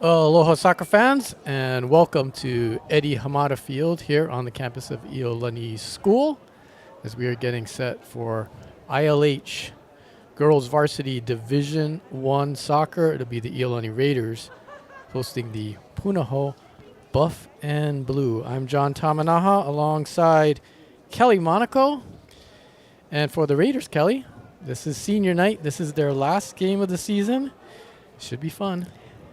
Aloha soccer fans, and welcome to Eddie Hamada Field here on the campus of Iolani School as we are getting set for ILH Girls Varsity Division 1 Soccer. It'll be the Iolani Raiders hosting the Punahou Buffanblu. I'm John Tamanaha alongside Kelly Monaco. And for the Raiders, Kelly, this is senior night. This is their last game of the season. Should be fun.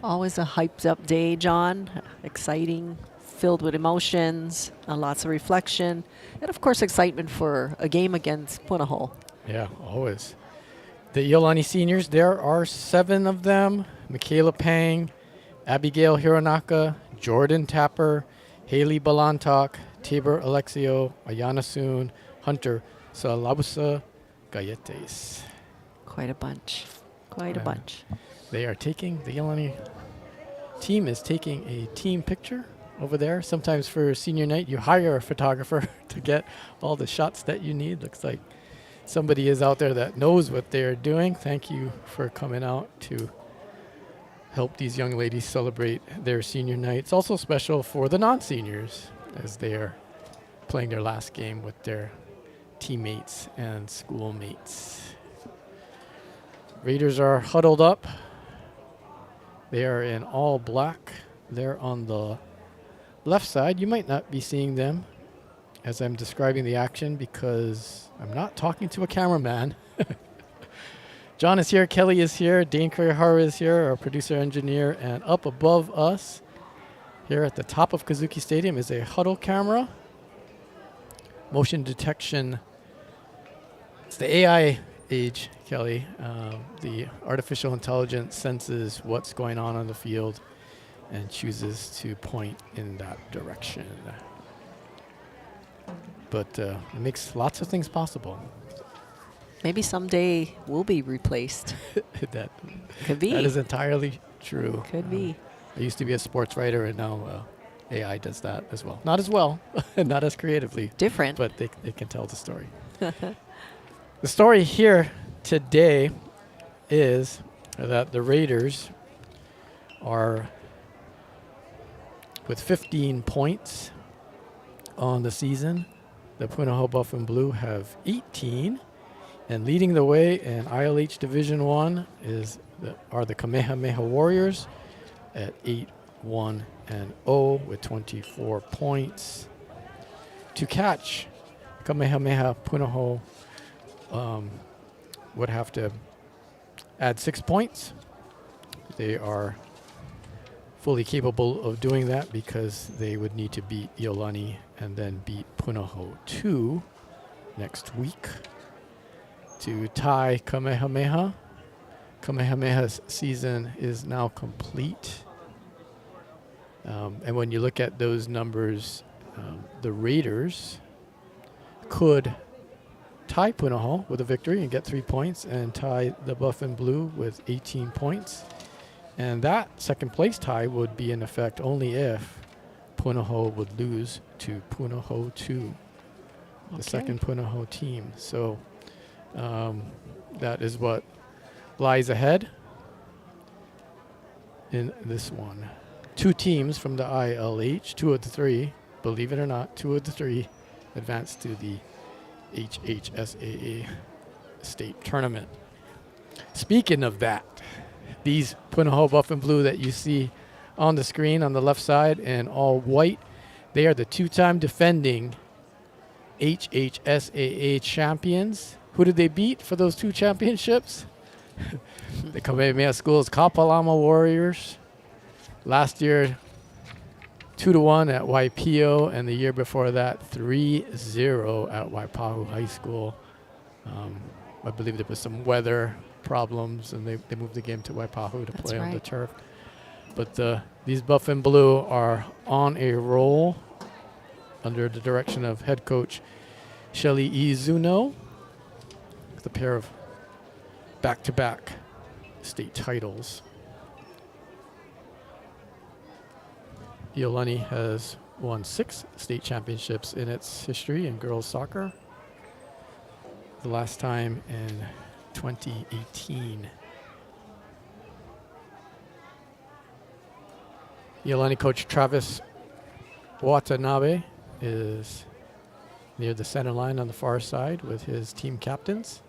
Always a hyped up day, John. Exciting, filled with emotions, lots of reflection, and of course excitement for a game against Punahou. Yeah, always. The Iolani seniors, there are 7 of them. Michaela Pang, Abigail Hironaka, Jordan Tapper, Haley Balantok, Tabor Alexio, Ayana Soon, Hunter Salabusa Gayetes. Quite a bunch. Quite a bunch. They are taking, the Iolani team is taking a team picture over there. Sometimes for senior night, you hire a photographer to get all the shots that you need. Looks like somebody is out there that knows what they're doing. Thank you for coming out to help these young ladies celebrate their senior night. It's also special for the non-seniors as they are playing their last game with their teammates and schoolmates. Raiders are huddled up. They are in all black. They're on the left side. You might not be seeing them as I'm describing the action because I'm not talking to a cameraman. John is here, Kelly is here, Dane Kurihara is here, our producer engineer, and up above us here at the top of Kazuki Stadium is a huddle camera. Motion detection. It's the AI age, Kelly. The artificial intelligence senses what's going on the field and chooses to point in that direction. But it makes lots of things possible. Maybe someday we'll be replaced. That Could be. That is entirely true. Could be. I used to be a sports writer, and now AI does that as well. Not as well, not as creatively. Different. But they can tell the story. The story here today is that the Raiders are with 15 points on the season. The Punahou Buffanblu have 18. And leading the way in ILH Division 1 are the Kamehameha Warriors at 8-1-0 with 24 points. To catch Kamehameha, Punahou would have to add 6 points. They are fully capable of doing that because they would need to beat Iolani and then beat Punahou 2 next week to tie Kamehameha. Kamehameha's season is now complete. And when you look at those numbers, the Raiders could tie Punahou with a victory and get 3 points and tie the Buffanblu with 18 points. And that second place tie would be in effect only if Punahou would lose to Punahou 2, the second Punahou team. So that is what lies ahead in this one. 2 teams from the ILH, 2 of the 3, believe it or not, 2 of the 3 advanced to the HHSAA state tournament. Speaking of that, these Punahou Buffanblu that you see on the screen on the left side in all white, they are the 2-time defending HHSAA champions. Who did they beat for those 2 championships? The Kamehameha School's Kapalama Warriors. Last year, 2-1 at Waipio, and the year before that, 3-0 at Waipahu High School. I believe there was some weather problems, and they moved the game to Waipahu to play on the turf. But these Buffanblu are on a roll under the direction of head coach Shelly Izuno, with a pair of back-to-back state titles. Iolani has won 6 state championships in its history in girls soccer. The last time in 2018. Iolani coach Travis Watanabe is near the center line on the far side with his team captains.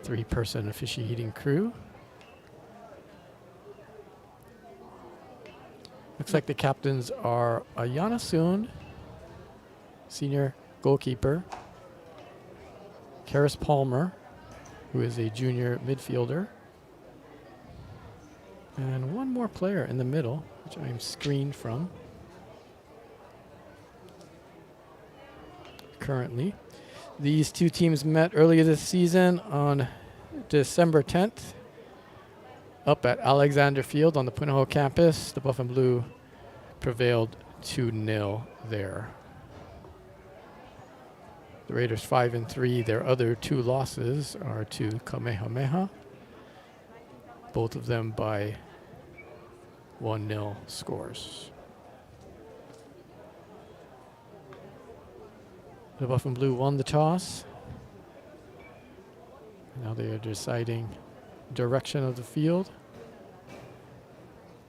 Three-person officiating crew. Looks like the captains are Ayana Soon, senior goalkeeper, Karis Palmer, who is a junior midfielder, and one more player in the middle, which I'm screened from currently. These two teams met earlier this season on December 10th up at Alexander Field on the Punahou campus. The Buffanblu prevailed 2-0 there. The Raiders 5-3. Their other two losses are to Kamehameha, both of them by 1-0 scores. The Buffanblu won the toss. Now they are deciding direction of the field.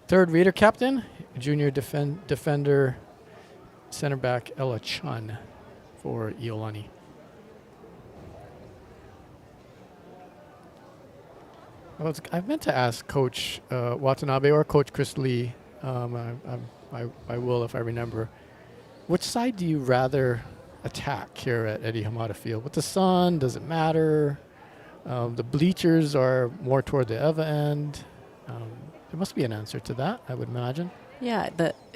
Third Raider captain, junior defender, center back Ella Chun for Iolani. Well, I meant to ask Coach Watanabe or Coach Chris Lee. I will if I remember. Which side do you rather attack here at Eddie Hamada Field? With the sun, does it matter? The bleachers are more toward the other end. There must be an answer to that, I would imagine. Yeah,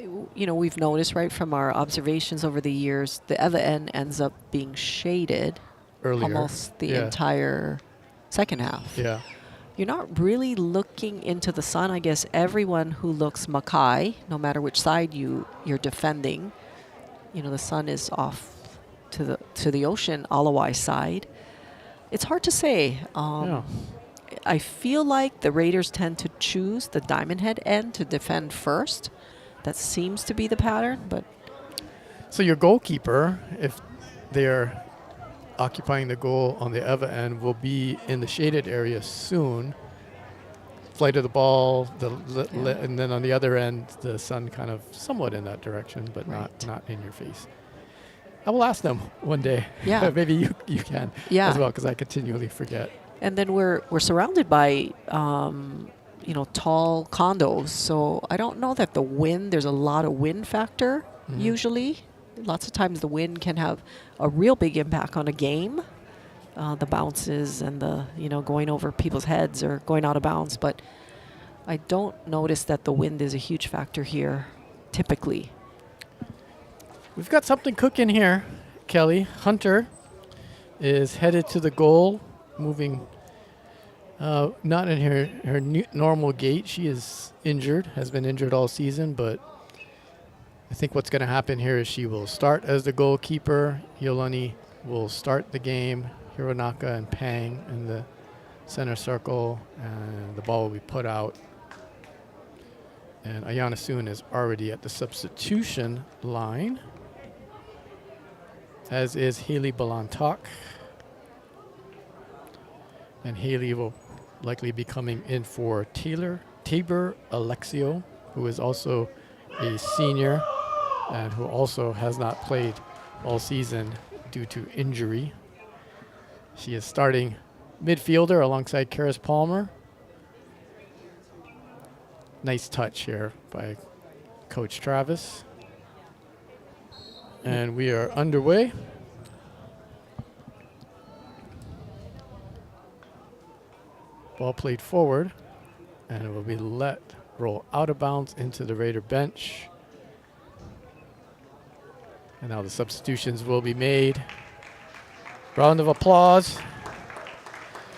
we've noticed right from our observations over the years, the other end ends up being shaded Earlier. almost the entire second half. Yeah. You're not really looking into the sun. I guess everyone who looks Mackay, no matter which side you're defending, the sun is off to the ocean, Alawai side. It's hard to say. I feel like the Raiders tend to choose the Diamond Head end to defend first. That seems to be the pattern, but... So your goalkeeper, if they're occupying the goal on the other end, will be in the shaded area soon. Flight of the ball, and then on the other end, the sun kind of somewhat in that direction, but not in your face. I will ask them one day. Yeah. Maybe you can as well, because I continually forget. And then we're surrounded by tall condos, so I don't know that the wind. There's a lot of wind factor usually. Lots of times the wind can have a real big impact on a game. The bounces and the going over people's heads or going out of bounds, but I don't notice that the wind is a huge factor here, typically. We've got something cooking here, Kelly. Hunter is headed to the goal, moving not in her normal gait. She is injured, has been injured all season, but I think what's going to happen here is she will start as the goalkeeper. Iolani will start the game. Hironaka and Pang in the center circle, and the ball will be put out. And Ayana Soon is already at the substitution line, as is Haley Balantok. And Haley will likely be coming in for Tabor Alexio, who is also a senior and who also has not played all season due to injury. She is starting midfielder alongside Karis Palmer. Nice touch here by Coach Travis. And we are underway. Ball played forward, and it will be let roll out of bounds into the Raider bench. And now the substitutions will be made. Round of applause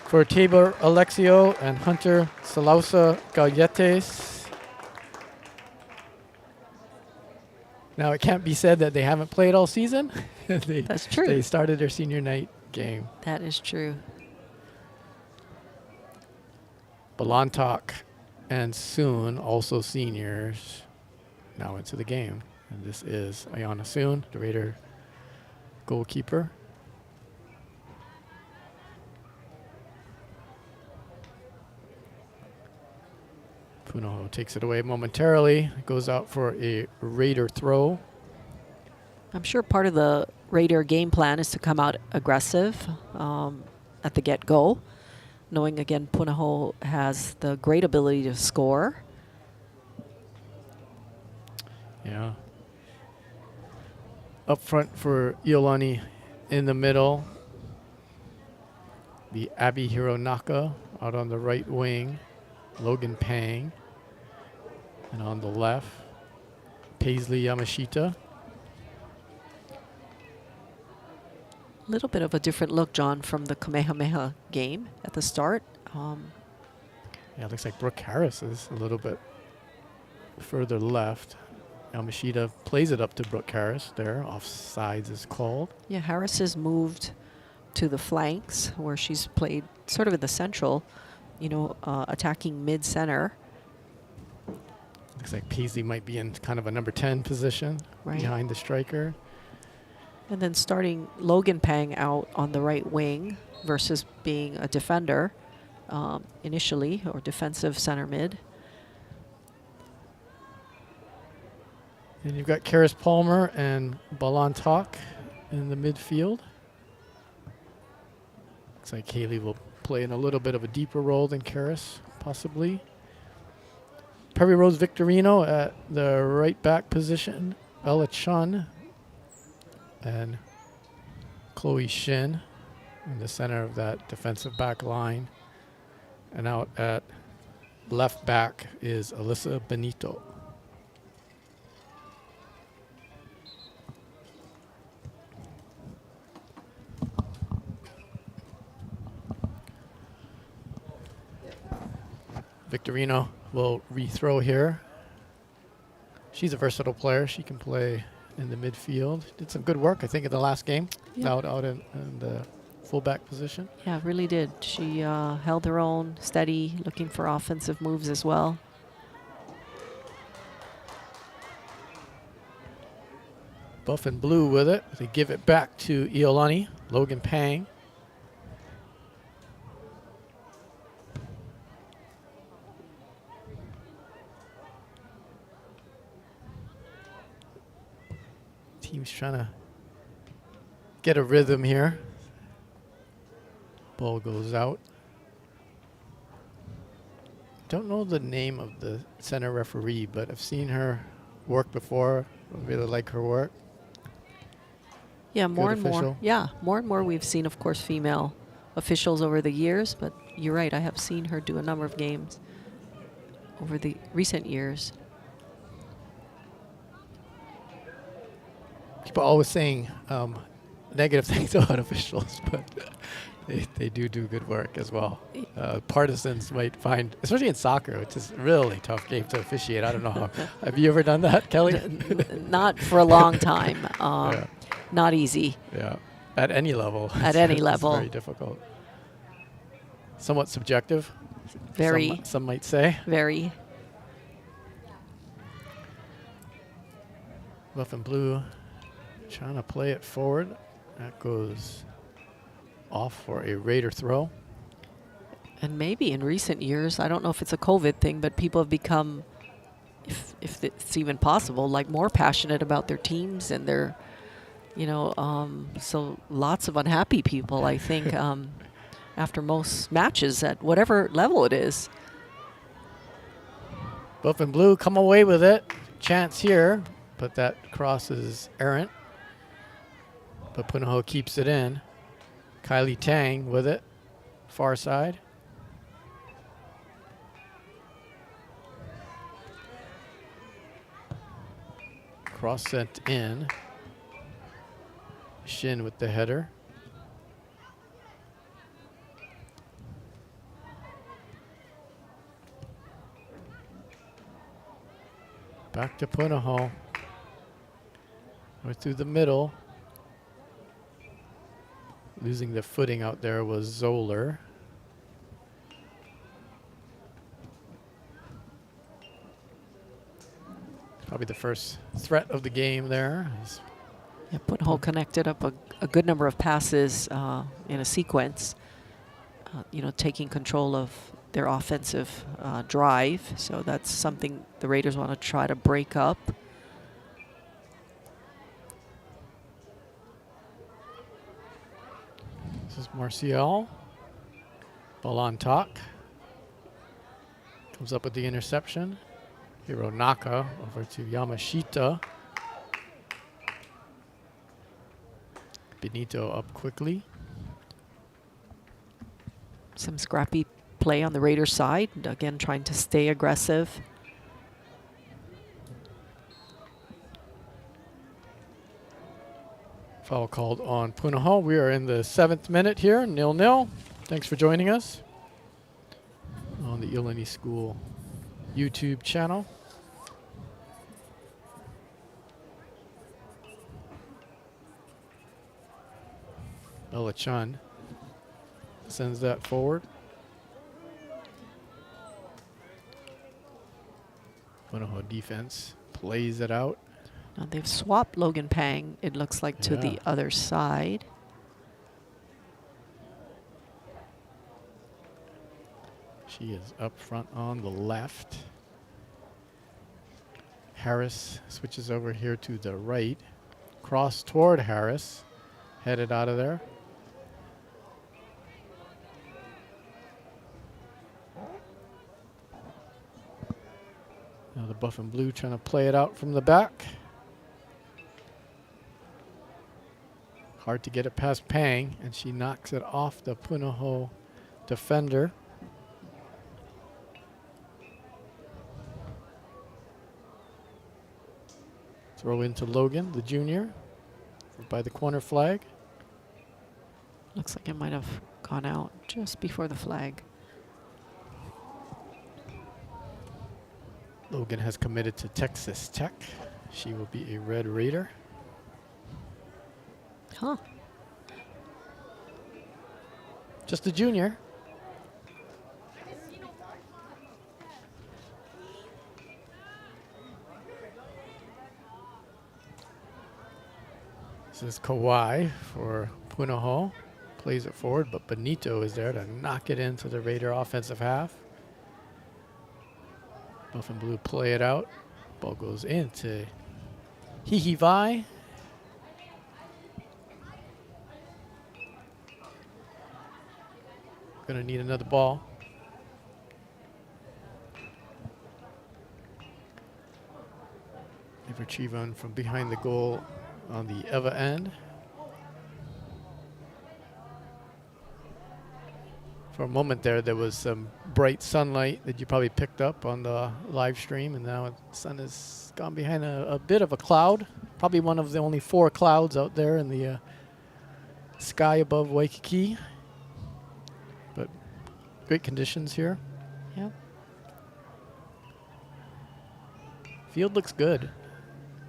for Tabor Alexio and Hunter Salausa Galletes. Now, it can't be said that they haven't played all season. That's true. They started their senior night game. That is true. Balantok and Soon, also seniors, now into the game. And this is Ayana Soon, the Raider goalkeeper. Punahou takes it away momentarily. Goes out for a Raider throw. I'm sure part of the Raider game plan is to come out aggressive at the get-go, knowing, again, Punahou has the great ability to score. Yeah. Up front for Iolani in the middle. The Abi Hironaka out on the right wing. Logan Pang. And on the left, Paisley Yamashita. A little bit of a different look, John, from the Kamehameha game at the start. Yeah, it looks like Brooke Harris is a little bit further left. Yamashita plays it up to Brooke Harris there. Offsides is called. Yeah, Harris has moved to the flanks where she's played sort of in the central, attacking mid-center. Looks like Paisley might be in kind of a number 10 position behind the striker. And then starting Logan Pang out on the right wing versus being a defender initially, or defensive center mid. And you've got Karis Palmer and Balantok in the midfield. Looks like Haley will play in a little bit of a deeper role than Karis, possibly. Perry Rose Victorino at the right back position. Ella Chun and Chloe Shin in the center of that defensive back line. And out at left back is Alyssa Benito. Victorino will rethrow here. She's a versatile player. She can play in the midfield. Did some good work, I think, in the last game. Yeah. Out in the fullback position. Yeah, really did. She held her own, steady, looking for offensive moves as well. Buff and blue with it. They give it back to Iolani. Logan Pang. Team's trying to get a rhythm here. Ball goes out. Don't know the name of the center referee, but I've seen her work before. I really like her work. Yeah, more and more. official. Yeah, more and more we've seen, of course, female officials over the years, but you're right, I have seen her do a number of games over the recent years. People are always saying negative things about officials, but they do good work as well. Partisans might find, especially in soccer, which is a really tough game to officiate. I don't know how. Have you ever done that, Kelly? Not for a long time. Yeah. Not easy. Yeah, at any level. At any level. It's very difficult. Somewhat subjective. Very. Some might say. Very. Buff and blue trying to play it forward. That goes off for a Raider throw. And maybe in recent years, I don't know if it's a COVID thing, but people have become, if it's even possible, like more passionate about their teams and their, so lots of unhappy people, I think, after most matches at whatever level it is. Buff and blue come away with it. Chance here, but that cross is errant. But Punahou keeps it in. Kylie Tang with it, far side. Cross sent in. Shin with the header. Back to Punahou. Right through the middle. Losing the footing out there was Zoller. Probably the first threat of the game there. Yeah, Punahou connected up a good number of passes in a sequence, taking control of their offensive drive. So that's something the Raiders want to try to break up. This is Martial. Ball on talk. Comes up with the interception. Hironaka over to Yamashita. Benito up quickly. Some scrappy play on the Raiders side. Again, trying to stay aggressive. Foul called on Punahou. We are in the 7th minute here, 0-0. Thanks for joining us on the Iolani School YouTube channel. Bella Chun sends that forward. Punahou defense plays it out. Now they've swapped Logan Pang, it looks like, to the other side. She is up front on the left. Harris switches over here to the right. Cross toward Harris. Headed out of there. Now the Buffanblu trying to play it out from the back. Hard to get it past Pang, and she knocks it off the Punahou defender. Throw into Logan, the junior, by the corner flag. Looks like it might have gone out just before the flag. Logan has committed to Texas Tech. She will be a Red Raider. Huh. Just a junior. This is Kawhi for Punahou. Plays it forward, but Benito is there to knock it into the Raider offensive half. Buffanblu play it out. Ball goes into Hihivai. Gonna need another ball. They retrieve one from behind the goal on the Eva end. For a moment there was some bright sunlight that you probably picked up on the live stream, and now the sun has gone behind a bit of a cloud. Probably one of the only 4 clouds out there in the sky above Waikiki. But great conditions here. Yep. Field looks good.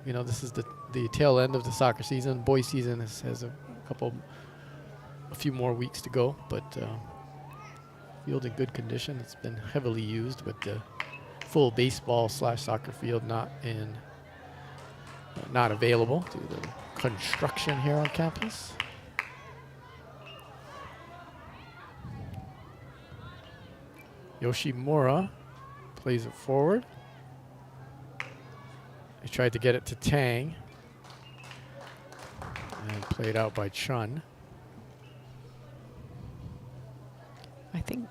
You know, this is the tail end of the soccer season. Boys season has a few more weeks to go, but field in good condition. It's been heavily used with the full baseball/soccer field not available due to the construction here on campus. Yoshimura plays it forward. He tried to get it to Tang and played out by Chun.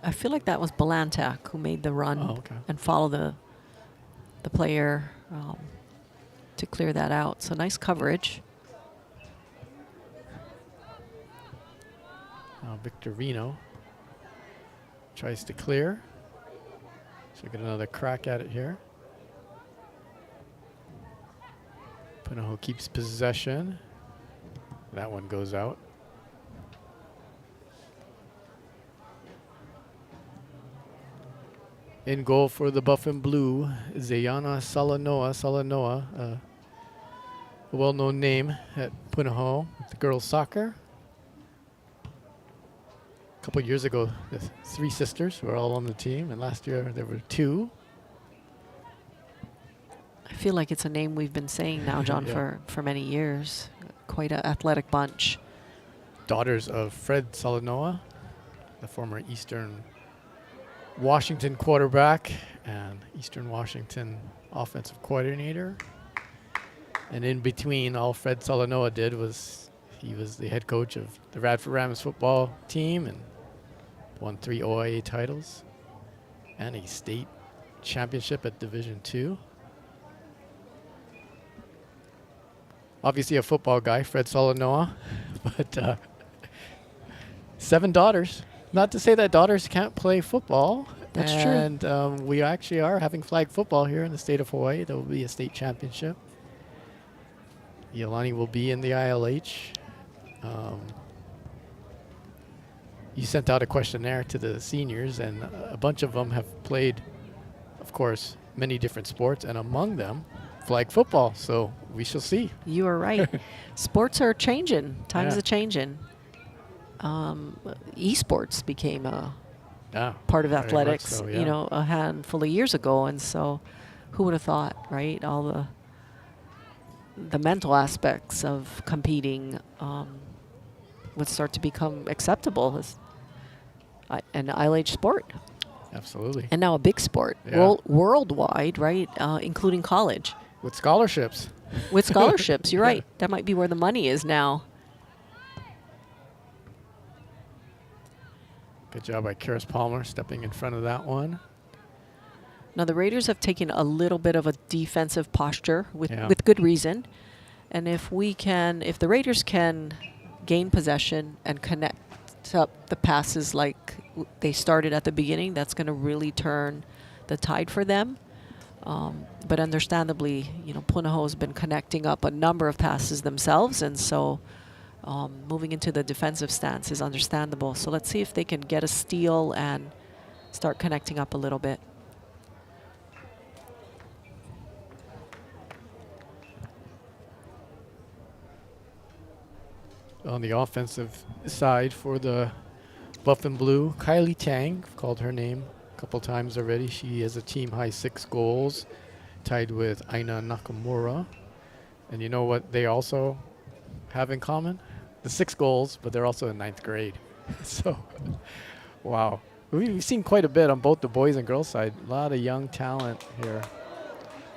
I feel like that was Balantak who made the run and follow the player to clear that out. So nice coverage. Now Victorino tries to clear. So get another crack at it here. Punahou keeps possession. That one goes out. In goal for the Buffanblu, Zayana Salanoa, a well-known name at Punahou with the girls' soccer. A couple years ago, the 3 sisters were all on the team, and last year there were 2. I feel like it's a name we've been saying now, John, for many years. Quite an athletic bunch. Daughters of Fred Salanoa, the former Eastern Washington quarterback and Eastern Washington offensive coordinator. And in between, all Fred Solanoa did was he was the head coach of the Radford Rams football team and won 3 OIA titles and a state championship at Division II. Obviously a football guy, Fred Solanoa, but 7 daughters. Not to say that daughters can't play football. That's true. And we actually are having flag football here in the state of Hawaii. There will be a state championship. Iolani will be in the ILH. You sent out a questionnaire to the seniors, and a bunch of them have played, of course, many different sports, and among them, flag football. So we shall see. You are right. Sports are changing. Times are changing. Esports became a part of athletics, so, yeah. you know, a handful of years ago. And so who would have thought, right? All the mental aspects of competing would start to become acceptable as an ILH sport. Absolutely. And now a big sport, worldwide, right? Including college. With scholarships. With scholarships, you're right. That might be where the money is now. Good job by Karis Palmer stepping in front of that one. Now the Raiders have taken a little bit of a defensive posture with good reason. And if the Raiders can gain possession and connect up the passes like they started at the beginning, that's going to really turn the tide for them. But understandably, you know, Punahou has been connecting up a number of passes themselves, and so moving into the defensive stance is understandable. So let's see if they can get a steal and start connecting up a little bit. On the offensive side for the Buffanblu, Kylie Tang, I've called her name a couple times already. She has a team high 6 goals, tied with Aina Nakamura. And you know what they also have in common? The 6 goals, but they're also in 9th grade. So, wow. We've seen quite a bit on both the boys and girls side. A lot of young talent here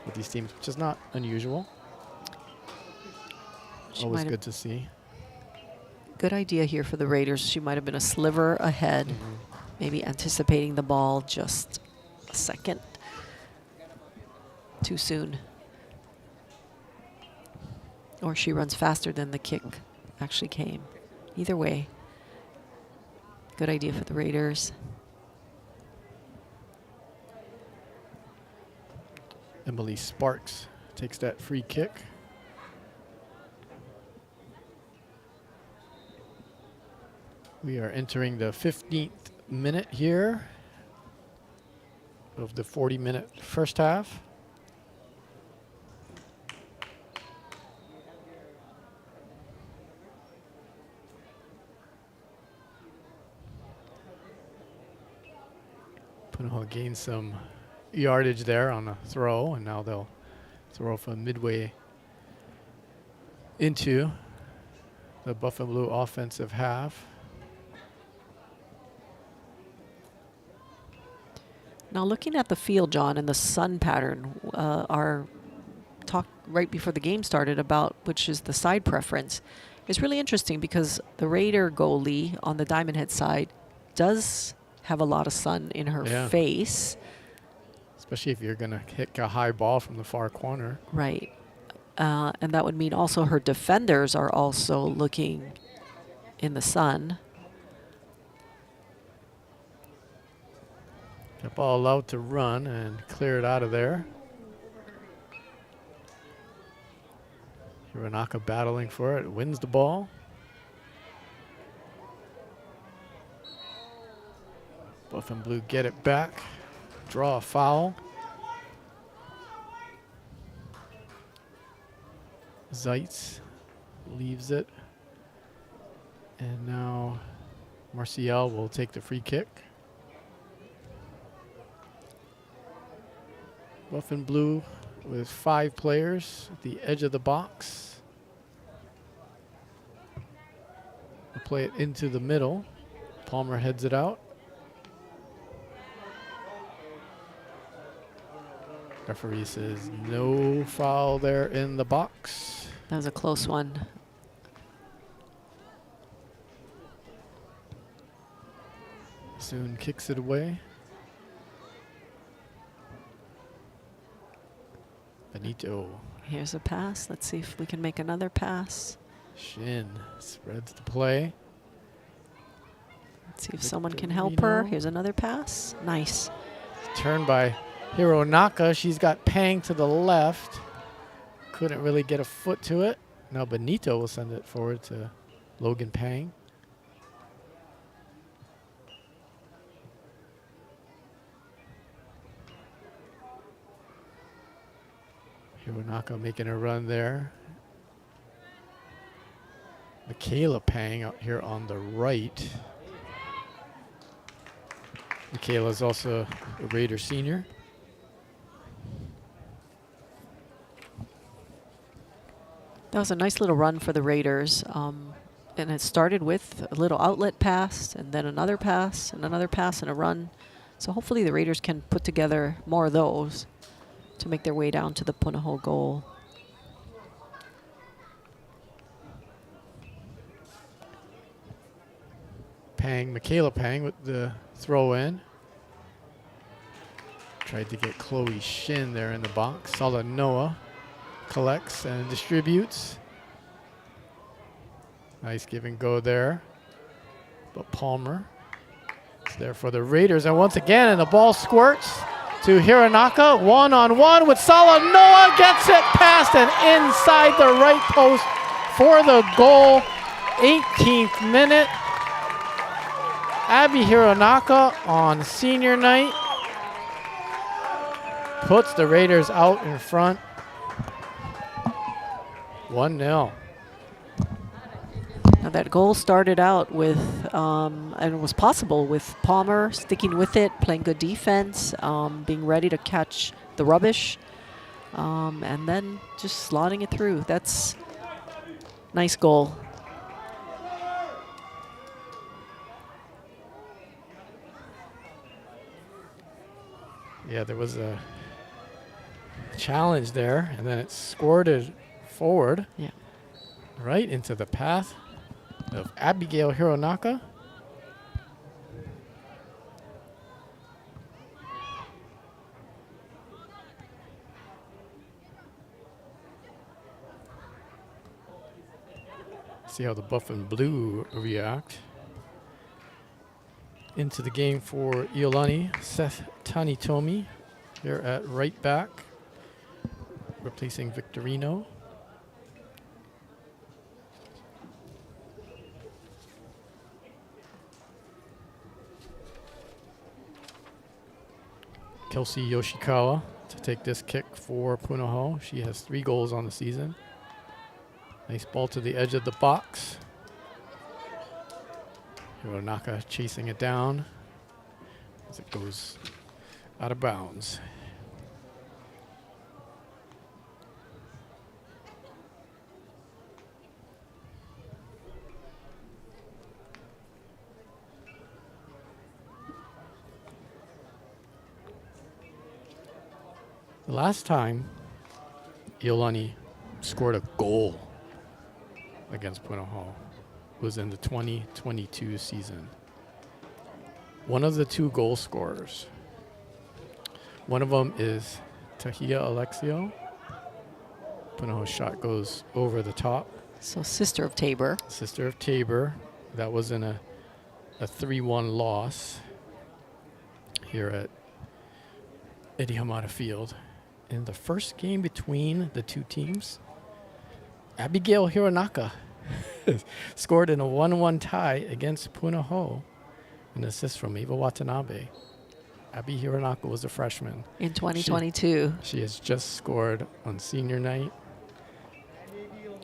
with these teams, which is not unusual. Always good to see. Good idea here for the Raiders. She might have been a sliver ahead, maybe anticipating the ball just a second too soon. Or she runs faster than the kick actually came. Either way, good idea for the Raiders. Emily Sparks takes that free kick. We are entering the 15th minute here of the 40-minute first half. Punahou gained some yardage there on a throw, and now they'll throw from midway into the Buffanblu offensive half. Now looking at the field, John, and the sun pattern, our talk right before the game started about which is the side preference, is really interesting because the Raider goalie on the Diamond Head side does have a lot of sun in her face. Especially if you're going to hit a high ball from the far corner. Right. And that would mean also her defenders are also looking in the sun. The ball allowed to run and clear it out of there. Hironaka battling for it, wins the ball. Buffanblu get it back, draw a foul. Zeitz leaves it. And now Marcial will take the free kick. Buffanblu with 5 players at the edge of the box. We'll play it into the middle. Palmer heads it out. Referee says no foul there in the box. That was a close one. Soon kicks it away. Benito. Here's a pass. Let's see if we can make another pass. Shin spreads the play. Let's see if someone can help her. Victorino. Here's another pass. Nice. Turn by Hironaka. She's got Pang to the left. Couldn't really get a foot to it. Now Benito will send it forward to Logan Pang. Hironaka making a run there. Michaela Pang out here on the right. Michaela is also a Raider senior. That was a nice little run for the Raiders. And it started with a little outlet pass, and then another pass, and another pass, and a run. So hopefully the Raiders can put together more of those to make their way down to the Punahou goal. Pang, Michaela Pang with the throw in. Tried to get Chloe Shin there in the box. Sala Noah collects and distributes. Nice give and go there. But Palmer is there for the Raiders. And once again, and the ball squirts to Hironaka. One-on-one with Sala Noah. Gets it past and inside the right post for the goal. 18th minute. Abby Hironaka on senior night puts the Raiders out in front. 1-0. Now that goal started out with, and it was possible with Palmer sticking with it, playing good defense, being ready to catch the rubbish, and then just slotting it through. That's nice goal. Yeah, there was a challenge there, and then it squirted forward. Yeah. Right into the path of Abigail Hironaka. See how the Buffanblu react. Into the game for Iolani, Seth Tanitomi here at right back, replacing Victorino. Kelsey Yoshikawa to take this kick for Punahou. She has 3 goals on the season. Nice ball to the edge of the box. Hironaka chasing it down as it goes out of bounds. The last time Iolani scored a goal against Punahou was in the 2022 season. One of the 2 goal scorers. One of them is Tahia Alexio. Punahou's shot goes over the top. So Sister of Tabor. Sister of Tabor. That was in a 3-1 loss here at Eddie Hamada Field. In the first game between the 2 teams, Abigail Hironaka scored in a 1-1 tie against Punahou. An assist from Eva Watanabe. Abby Hironaka was a freshman. In 2022. She has just scored on senior night.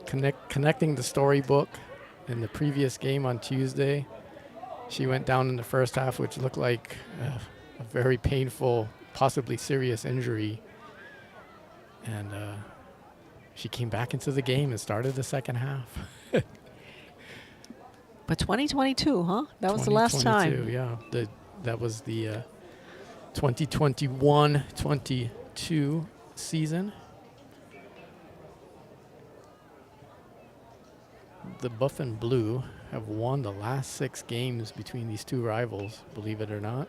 Connecting the storybook in the previous game on Tuesday. She went down in the first half, which looked like a very painful, possibly serious injury. And she came back into the game and started the second half. But 2022, huh? That was the last time. Yeah, that was the 2021-22 2022 season. The Buffanblu have won the last 6 games between these two rivals, believe it or not.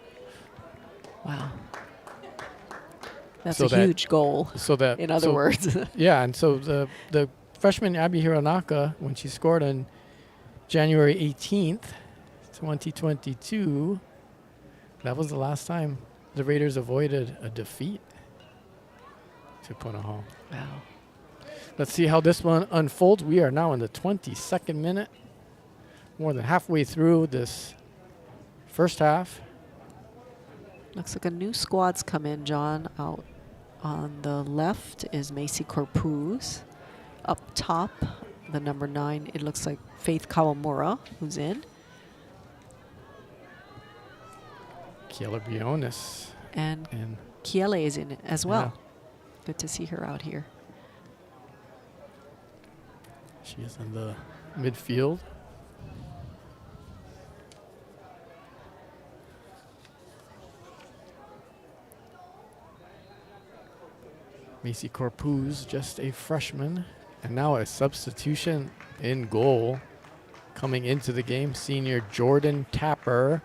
Wow. That's So a that- huge goal, So that in other words. Yeah, and so the freshman Abby Hironaka, when she scored on January 18th, 2022, that was the last time the Raiders avoided a defeat to Punahou. Wow. Let's see how this one unfolds. We are now in the 22nd minute, more than halfway through this first half. Looks like a new squad's come in, John. Out on the left is Macy Corpuz. Up top, the number 9, it looks like Faith Kawamura, who's in. Kiela Briones. And And Kiele is in it as well. yeah, Good to see her out here. she is in the midfield. Macy Corpuz, just a freshman, and now a substitution in goal coming into the game. Senior Jordan Tapper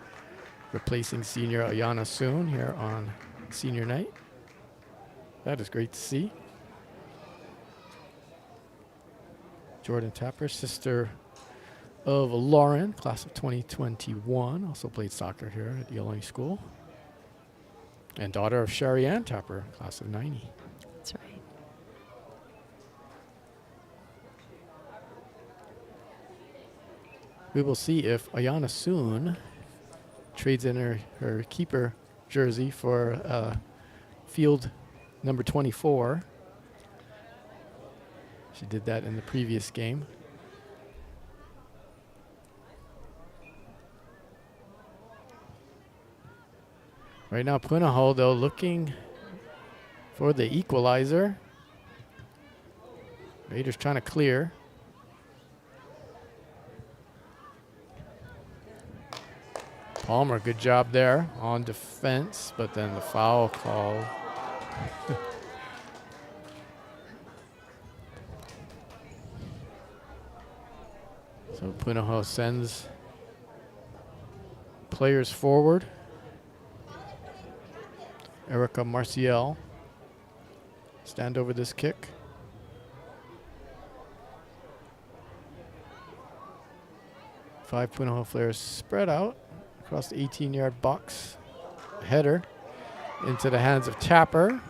replacing senior Ayana Soon here on senior night. That is great to see. Jordan Tapper, sister of Lauren, class of 2021, also played soccer here at Iolani School. And daughter of Sherry Ann Tapper, class of 90. That's right. We will see if Ayana Soon trades in her keeper jersey for field number 24. She did that in the previous game. Right now, Punahou, though, looking for the equalizer. Raiders trying to clear. Palmer, good job there on defense, but then the foul call. So Punahou sends players forward. Erica Marcial stand over this kick. Five Punahou players spread out across the 18-yard box. Header into the hands of Tapper.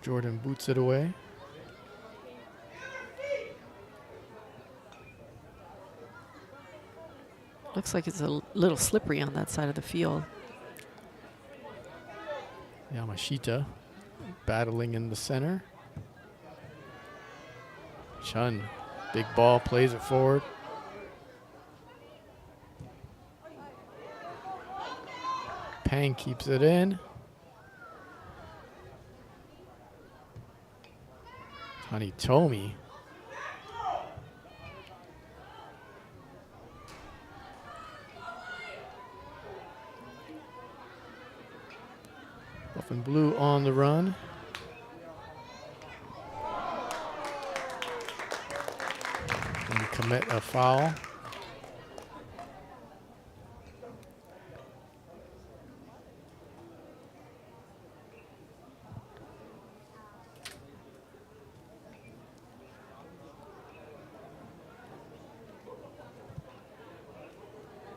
Jordan boots it away. Looks like it's a little slippery on that side of the field. Yamashita battling in the center. Chun, big ball, plays it forward. Pang keeps it in. Honey Tomi. Buffanblu on the run. And commit a foul.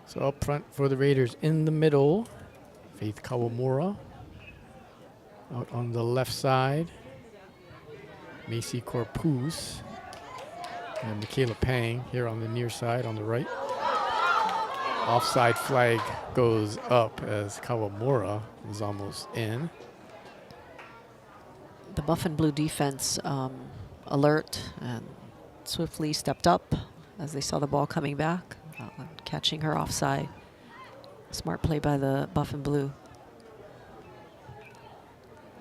So up front for the Raiders in the middle, Faith Kawamura. Out on the left side, Macy Corpuz and Michaela Pang here on the near side on the right. Offside flag goes up as Kawamura was almost in. The Buffanblu defense alert and swiftly stepped up as they saw the ball coming back, catching her offside. Smart play by the Buffanblu.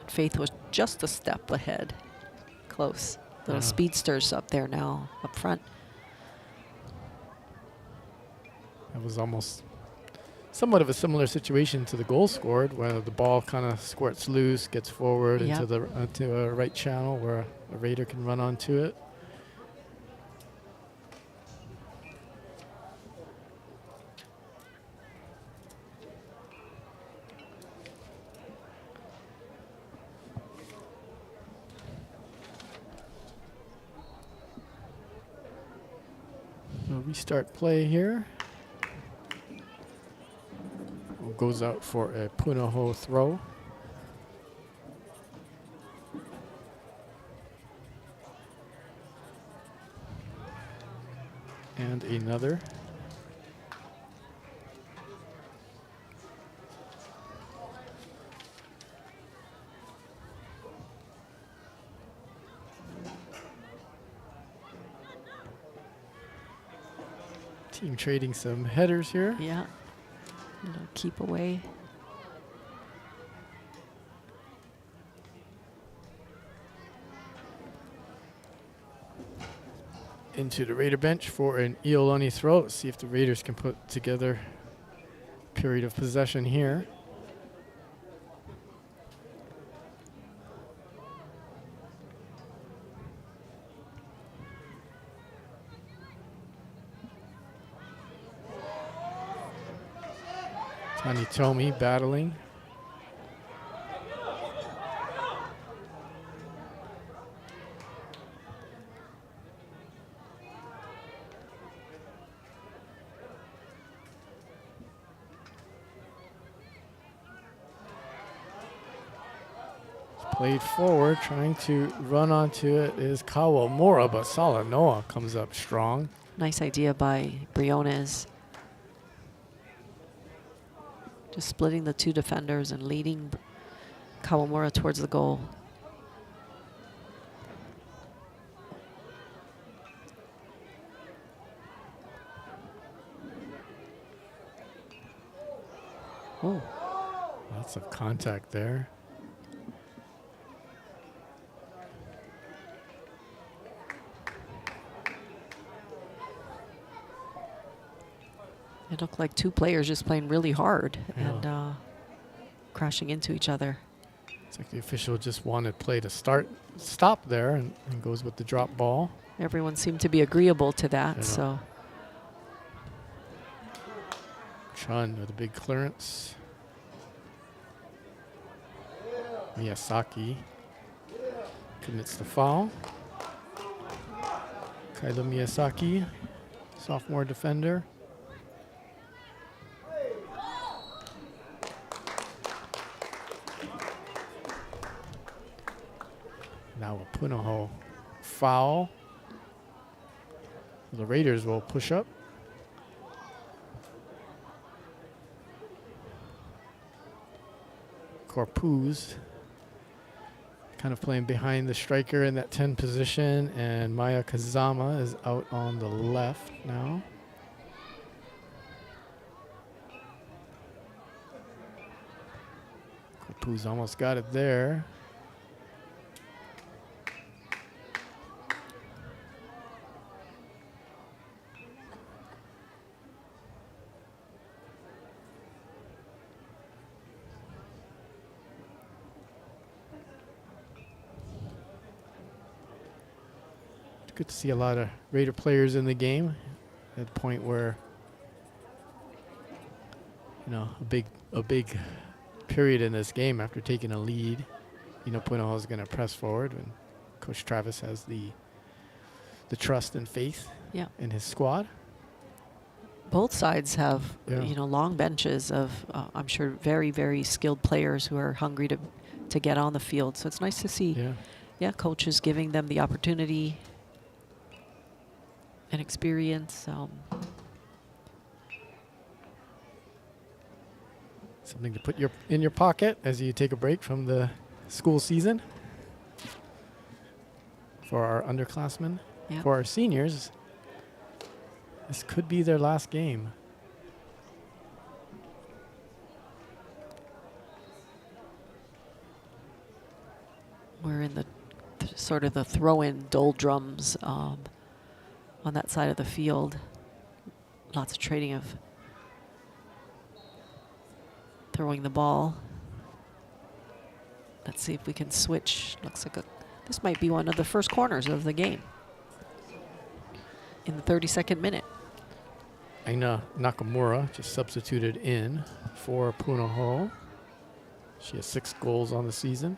Faith was just a step ahead. close. The speedsters up there now, up front. That was almost somewhat of a similar situation to the goal scored, where the ball kind of squirts loose, gets forward into a right channel where a Raider can run onto it. So restart play here. Goes out for a Punahou throw. And another. Team trading some headers here. Yeah. Keep away. Into the Raider bench for an Iolani throw. Let's see if the Raiders can put together a period of possession here. Tanitomi battling. Played forward, trying to run onto it is Kawamura, but Salanoa comes up strong. Nice idea by Briones. Just splitting the two defenders and leading Kawamura towards the goal. Oh, lots of contact there. It looked like two players just playing really hard and crashing into each other. It's like the official just wanted play to stop there and goes with the drop ball. Everyone seemed to be agreeable to that, so. Chun with a big clearance. Miyazaki commits the foul. Kylo Miyazaki, sophomore defender. Now a Punahou foul. The Raiders will push up. Corpuz kind of playing behind the striker in that 10 position, and Maya Kazama is out on the left now. Corpuz almost got it there. Good to see a lot of Raider players in the game at the point where, a big period in this game after taking a lead. Punahou is going to press forward, and Coach Travis has the trust and faith in his squad. Both sides have, long benches of, I'm sure, very, very skilled players who are hungry to get on the field. So it's nice to see, coaches giving them the opportunity and experience. Something to put in your pocket as you take a break from the school season. For our underclassmen, for our seniors, this could be their last game. We're in the sort of the throw-in doldrums on that side of the field. Lots of trading of throwing the ball. Let's see if we can switch. Looks like this might be one of the first corners of the game in the 32nd minute. Aina Nakamura just substituted in for Punahou. She has 6 goals on the season.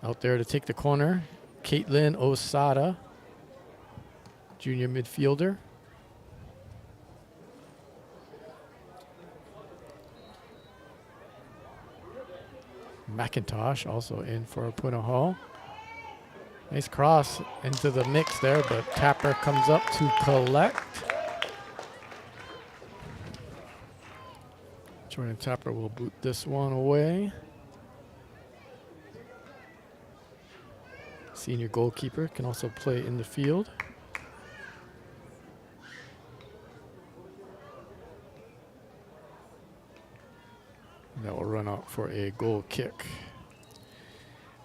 Out there to take the corner, Caitlin Osada, junior midfielder. McIntosh also in for Punahou. Nice cross into the mix there, but Tapper comes up to collect. Jordan Tapper will boot this one away. Senior goalkeeper can also play in the field. That will run out for a goal kick.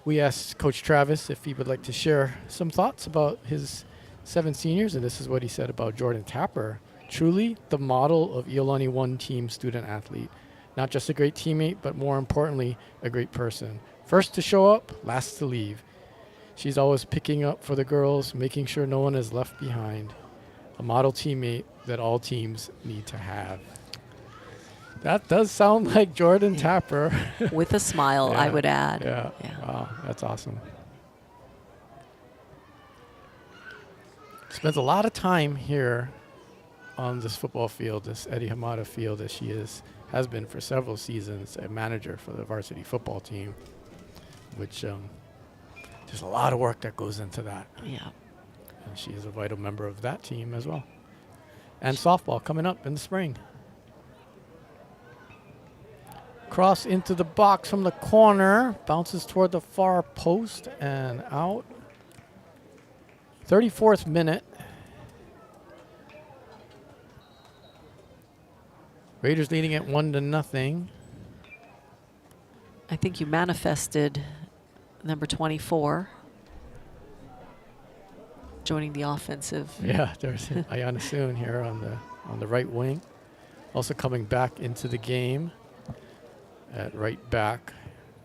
We asked Coach Travis if he would like to share some thoughts about his 7 seniors, and this is what he said about Jordan Tapper. Truly the model of Iolani 1 team student athlete. Not just a great teammate, but more importantly, a great person. First to show up, last to leave. She's always picking up for the girls, making sure no one is left behind. A model teammate that all teams need to have. That does sound like Jordan Tapper. With a smile, Yeah, I would add. Yeah. Wow, that's awesome. Spends a lot of time here on this football field, this Eddie Hamada Field, as she has been for several seasons a manager for the varsity football team, which there's a lot of work that goes into that. Yeah. And she is a vital member of that team as well. And softball coming up in the spring. Cross into the box from the corner, bounces toward the far post and out. 34th minute. Raiders leading at 1-0. I think you manifested number 24 joining the offensive. Yeah, there's Ayana Soon here on the right wing. Also coming back into the game at right back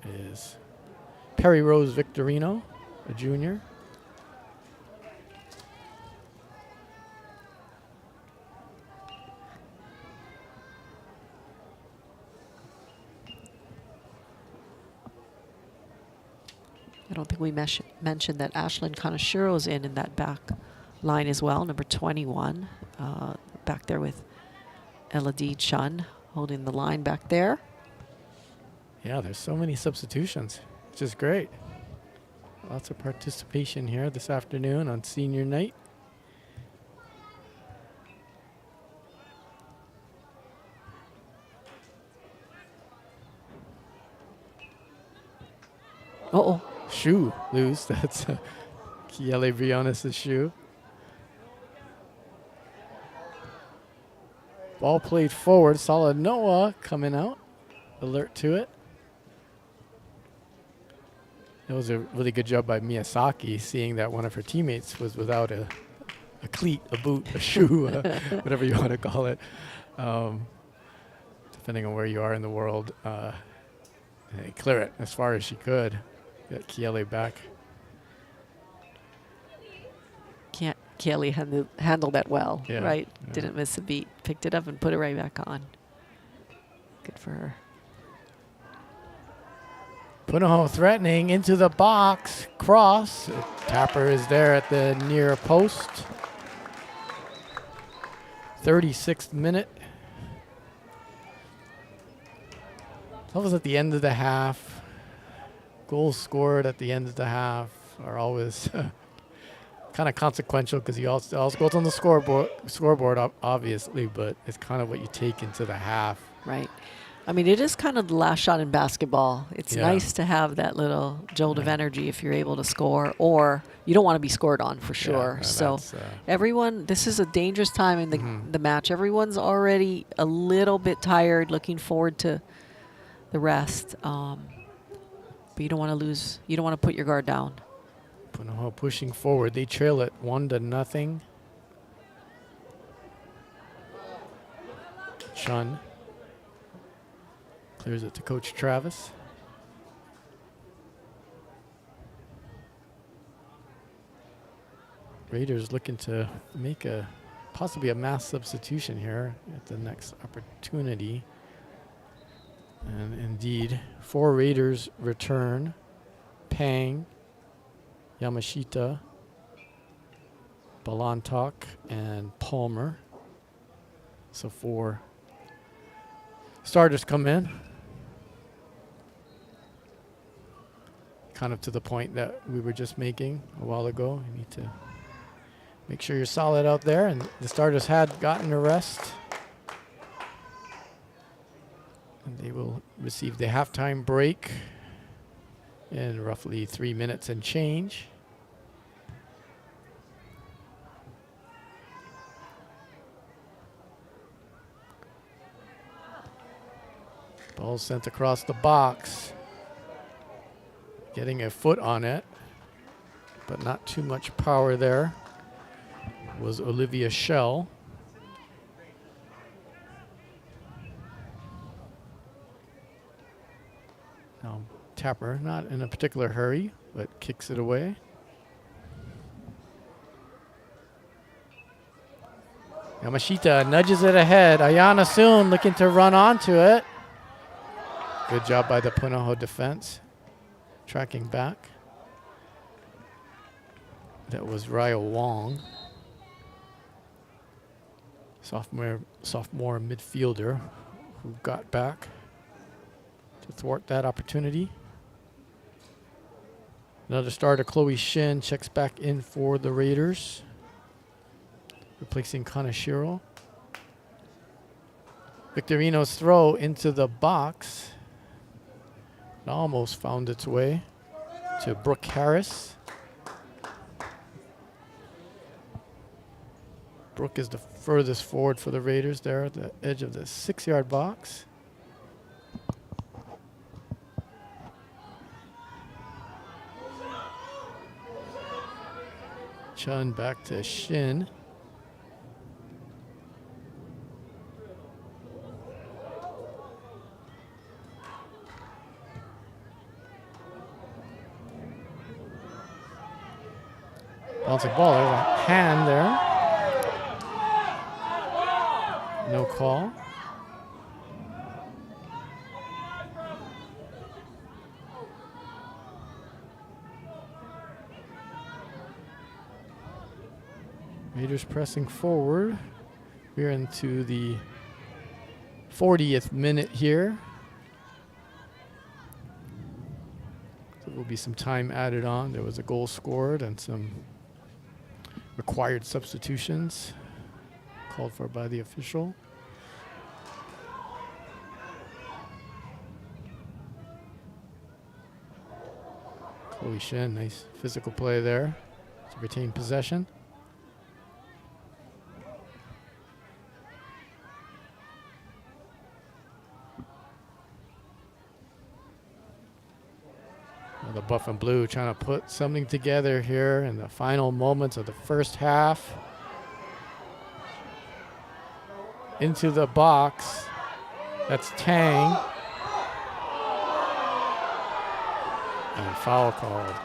is Perry Rose Victorino, a junior. I don't think we mentioned that Ashlyn Kanashiro's in that back line as well, number 21, back there with Elodie Chun holding the line back there. Yeah, there's so many substitutions, which is great. Lots of participation here this afternoon on senior night. Uh-oh. Shoe loose. That's Kiele Briones' shoe. Ball played forward. Solid Noah coming out. Alert to it. It was a really good job by Miyazaki, seeing that one of her teammates was without a cleat, a boot, a shoe, whatever you want to call it. Depending on where you are in the world. Clear it as far as she could. Get Kiele back. Kelly handled that well, Yeah, right? yeah. Didn't miss a beat. Picked it up and put it right back on. Good for her. Punahou threatening into the box. Cross. Tapper is there at the near post. 36th minute. That was at the end of the half. Goals scored at the end of the half are always kind of consequential because you also goes on the scoreboard obviously, but it's kind of what you take into the half. Right. I mean, it is kind of the last shot in basketball. It's Yeah. nice to have that little jolt of energy if you're able to score, or you don't want to be scored on for sure. Yeah, So that's, everyone, this is a dangerous time in the match. Everyone's already a little bit tired, looking forward to the rest. But you don't want to lose. You don't want to put your guard down. Punahou pushing forward. They trail it 1-0. Chun clears it to Coach Travis. Raiders looking to make possibly a mass substitution here at the next opportunity. And indeed, 4 Raiders return. Pang, Yamashita, Balantok, and Palmer. So 4 starters come in. Kind of to the point that we were just making a while ago. You need to make sure you're solid out there, and the starters had gotten a rest. And they will receive the halftime break in roughly 3 minutes and change. Ball sent across the box. Getting a foot on it, but not too much power there, was Olivia Schell. Now Tapper, not in a particular hurry, but kicks it away. Yamashita nudges it ahead. Ayana Soon looking to run onto it. Good job by the Punahou defense. Tracking back. That was Ryo Wong. Sophomore midfielder who got back to thwart that opportunity. Another starter, Chloe Shin, checks back in for the Raiders, replacing Kanashiro. Victorino's throw into the box. It almost found its way to Brooke Harris. Brooke is the furthest forward for the Raiders there at the edge of the 6-yard box. Chun back to Shin. Bouncing ball, there's a hand there. No call. Raiders pressing forward. We're into the 40th minute here. So there will be some time added on. There was a goal scored and some required substitutions called for by the official. Chloe Shin, nice physical play there to retain possession. The Buffanblu trying to put something together here in the final moments of the first half. Into the box. That's Tang. And foul called.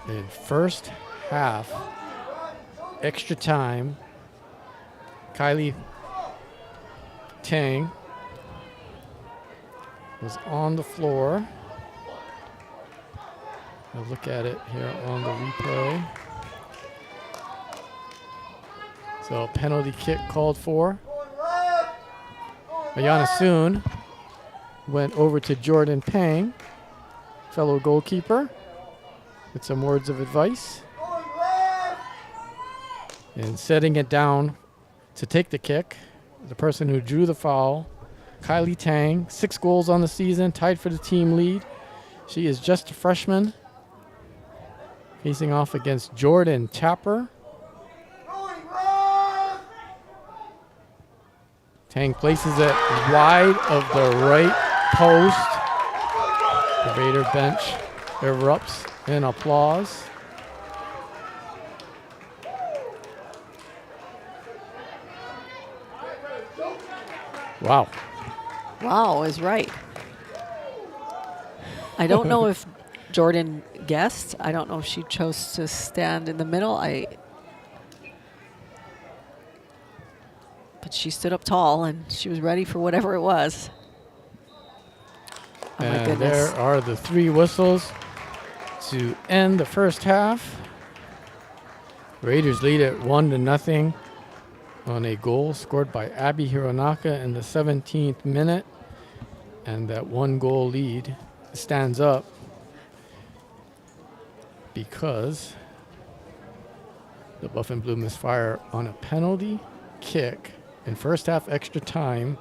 In first half, extra time, Kylie Tang was on the floor. We'll look at it here on the replay. So penalty kick called for. Ayana Soon went over to Jordan Pang, fellow goalkeeper, with some words of advice. And setting it down to take the kick, the person who drew the foul, Kylie Tang, 6 goals on the season, tied for the team lead. She is just a freshman facing off against Jordan Tapper. Tang places it wide of the right post. The Raider bench erupts in applause. Wow. Wow is right. I don't know if Jordan guessed. I don't know if she chose to stand in the middle. But she stood up tall and she was ready for whatever it was. Oh my And goodness. there are the 3 whistles to end the first half. Raiders lead at 1-0 on a goal scored by Abby Hironaka in the 17th minute. And that 1-goal lead stands up because the Buffanblu misfire on a penalty kick in first half extra time.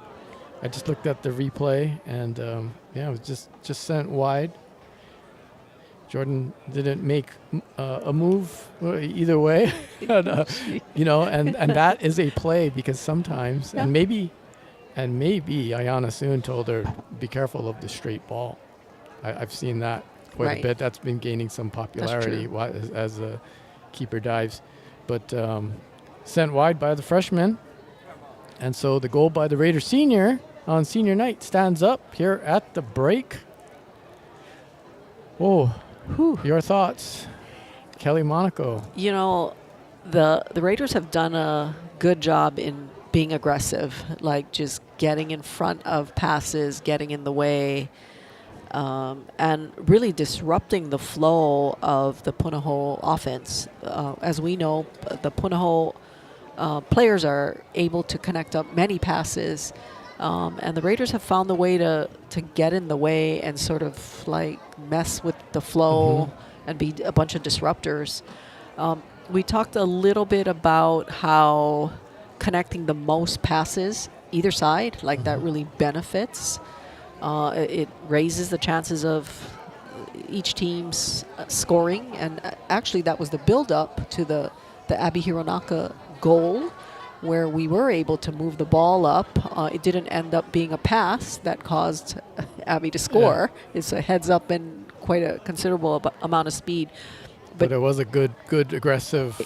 I just looked at the replay, and yeah, it was just sent wide. Jordan didn't make a move either way, and, you know, and that is a play because sometimes, Yeah. and maybe Iana soon told her, be careful of the straight ball. I've seen that quite Right. a bit. That's been gaining some popularity as a keeper dives, but sent wide by the freshman. And so the goal by the Raiders senior on senior night stands up here at the break. Oh, your thoughts, Kelly Monaco? You know, the Raiders have done a good job in being aggressive, like just getting in front of passes, getting in the way, and really disrupting the flow of the Punahou offense. As we know, the Punahou players are able to connect up many passes, and the Raiders have found the way to get in the way and sort of like mess with the flow and be a bunch of disruptors. We talked a little bit about how connecting the most passes either side, like that really benefits. It raises the chances of each team's scoring, and actually that was the build-up to the Abby Hironaka goal, where we were able to move the ball up. It didn't end up being a pass that caused Abby to score. Yeah. It's a heads up and quite a considerable amount of speed. But it was a good aggressive,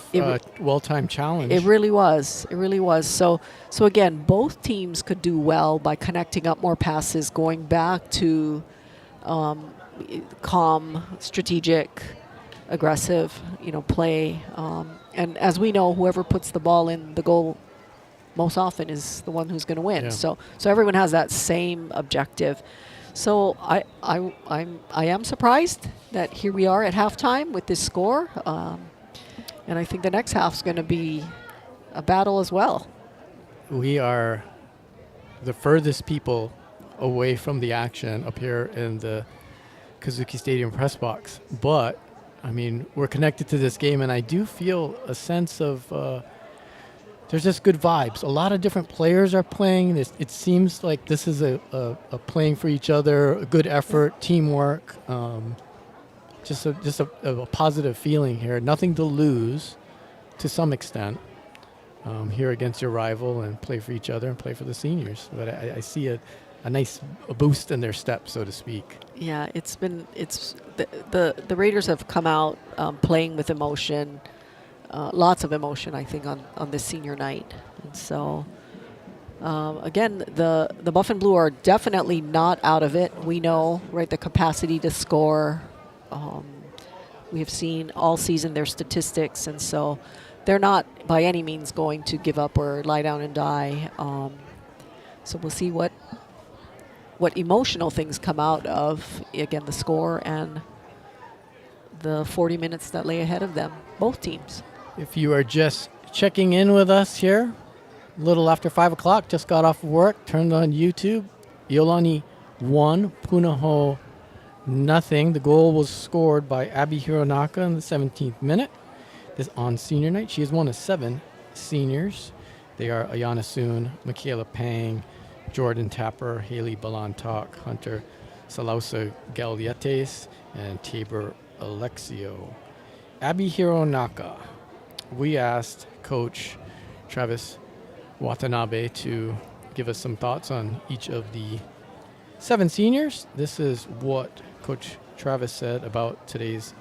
well-timed challenge. It really was. It really was. So again, both teams could do well by connecting up more passes, going back to calm, strategic, aggressive, play. And as we know, whoever puts the ball in the goal most often is the one who's going to win. Yeah. So everyone has that same objective. So I am surprised that here we are at halftime with this score, and I think the next half's going to be a battle as well. We are the furthest people away from the action up here in the Kazuki Stadium press box, but I mean we're connected to this game, and I do feel a sense of. There's just good vibes. A lot of different players are playing. It seems like this is a playing for each other, a good effort, teamwork, just a positive feeling here. Nothing to lose to some extent here against your rival, and play for each other and play for the seniors. But I see a nice boost in their step, so to speak. Yeah, the Raiders have come out playing with emotion. Lots of emotion, I think, on this senior night. And so, again, the Buffanblu are definitely not out of it. We know, right, the capacity to score. We have seen all season their statistics, and so they're not by any means going to give up or lie down and die. So we'll see what emotional things come out of, again, the score and the 40 minutes that lay ahead of them, both teams. If you are just checking in with us here, a little after 5 o'clock, just got off of work, turned on YouTube. Iolani 1, Punahou 0. The goal was scored by Abby Hironaka in the 17th minute. This on senior night. She is one of 7 seniors. They are Ayana Soon, Michaela Pang, Jordan Tapper, Haley Balantok, Hunter Salausa Galietes, and Tabor Alexio. Abi Hironaka. We asked Coach Travis Watanabe to give us some thoughts on each of the 7 seniors. This is what Coach Travis said about today's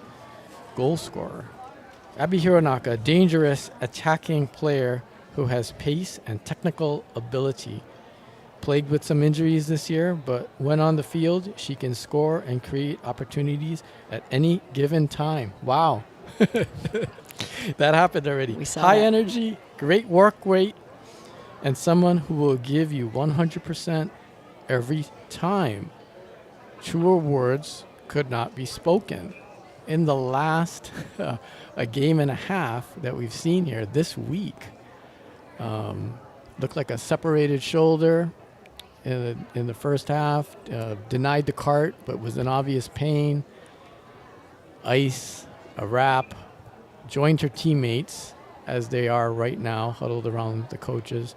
goal scorer. Abi Hironaka, dangerous attacking player who has pace and technical ability. Plagued with some injuries this year, but when on the field, she can score and create opportunities at any given time. Wow. That happened already. We saw High that. energy, great work rate, and someone who will give you 100% every time. Truer words could not be spoken. In the last a game and a half that we've seen here this week, looked like a separated shoulder in the first half, denied the cart but was in obvious pain. Ice, a wrap, joined her teammates as they are right now, huddled around the coaches.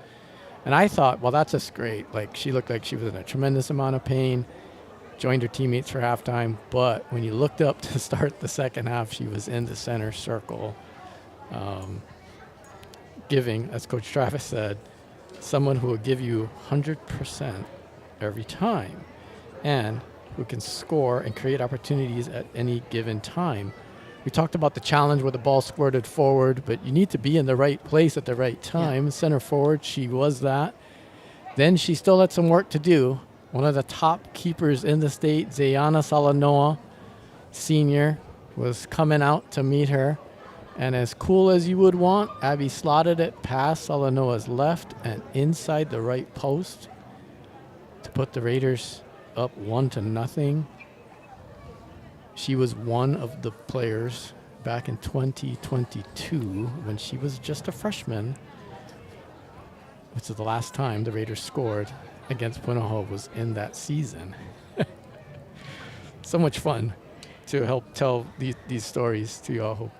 And I thought, well, that's just great. Like, she looked like she was in a tremendous amount of pain, joined her teammates for halftime. But when you looked up to start the second half, she was in the center circle, giving, as Coach Travis said, someone who will give you 100% every time and who can score and create opportunities at any given time. We talked about the challenge where the ball squirted forward, but you need to be in the right place at the right time. Yeah. Center forward, she was that. Then she still had some work to do. One of the top keepers in the state, Zayana Salanoa, senior, was coming out to meet her. And as cool as you would want, Abby slotted it past Salanoa's left and inside the right post to put the Raiders up 1-0. She was one of the players back in 2022 when she was just a freshman, which is the last time the Raiders scored against Punahou was in that season. So much fun to help tell these stories to y'all.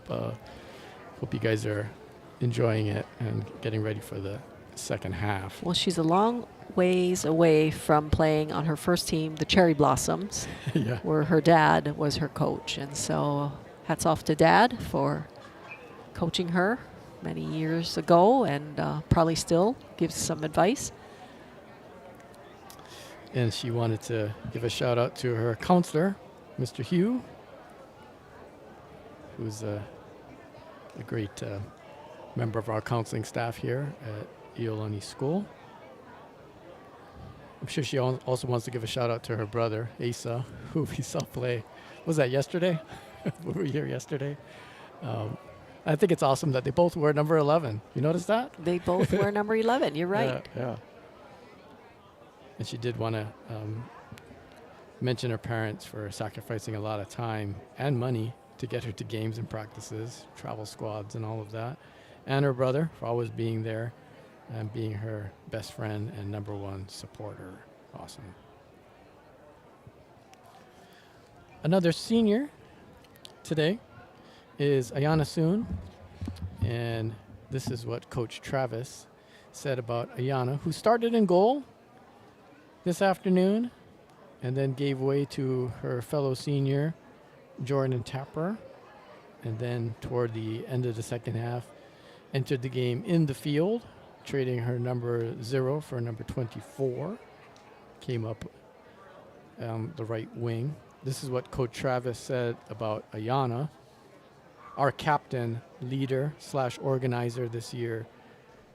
Hope you guys are enjoying it and getting ready for the second half. Well, she's a long ways away from playing on her first team, the Cherry Blossoms, Yeah. where her dad was her coach. And so hats off to Dad for coaching her many years ago and probably still gives some advice. And she wanted to give a shout out to her counselor, Mr. Hugh, who's a great member of our counseling staff here at Iolani School. I'm sure she also wants to give a shout out to her brother, Asa, who we saw play. Was that yesterday? We were here yesterday. I think it's awesome that they both wear number 11. You notice that? They both wear number 11. You're right. Yeah. And she did want to mention her parents for sacrificing a lot of time and money to get her to games and practices, travel squads and all of that. And her brother for always being there and being her best friend and number one supporter. Awesome. Another senior today is Ayana Soon. And this is what Coach Travis said about Ayana, who started in goal this afternoon and then gave way to her fellow senior, Jordan Tapper, and then toward the end of the second half, entered the game in the field, trading her number 0 for number 24. Came up the right wing. This is what Coach Travis said about Ayana, our captain, leader / organizer this year.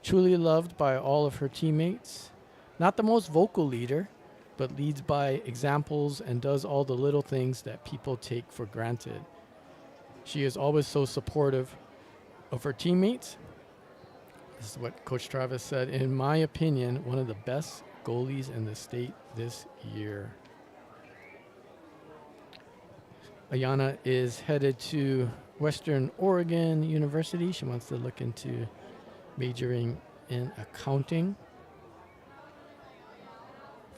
Truly loved by all of her teammates. Not the most vocal leader, but leads by examples and does all the little things that people take for granted. She is always so supportive of her teammates. This is what Coach Travis said, in my opinion, one of the best goalies in the state this year. Ayana is headed to Western Oregon University. She wants to look into majoring in accounting.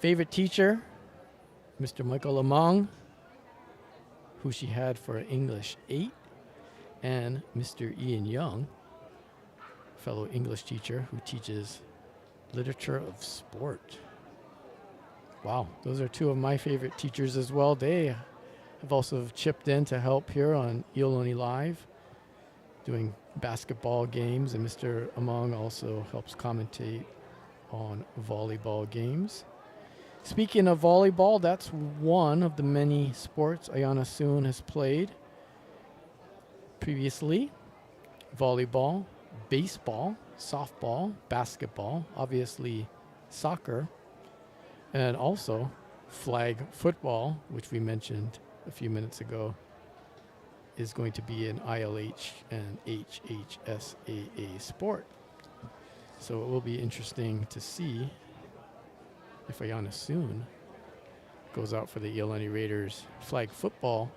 Favorite teacher, Mr. Michael Lamong, who she had for English 8, and Mr. Ian Young, fellow English teacher who teaches literature of sport. Wow, those are two of my favorite teachers as well. They have also chipped in to help here on Iolani Live. doing basketball games, and Mr. Among also helps commentate on volleyball games. Speaking of volleyball, that's one of the many sports Ayana Soon has played previously. Volleyball, baseball, softball, basketball, obviously soccer, and also flag football, which we mentioned a few minutes ago, is going to be an ILH and HHSAA sport. So it will be interesting to see if Ayana Soon goes out for the Iolani Raiders flag football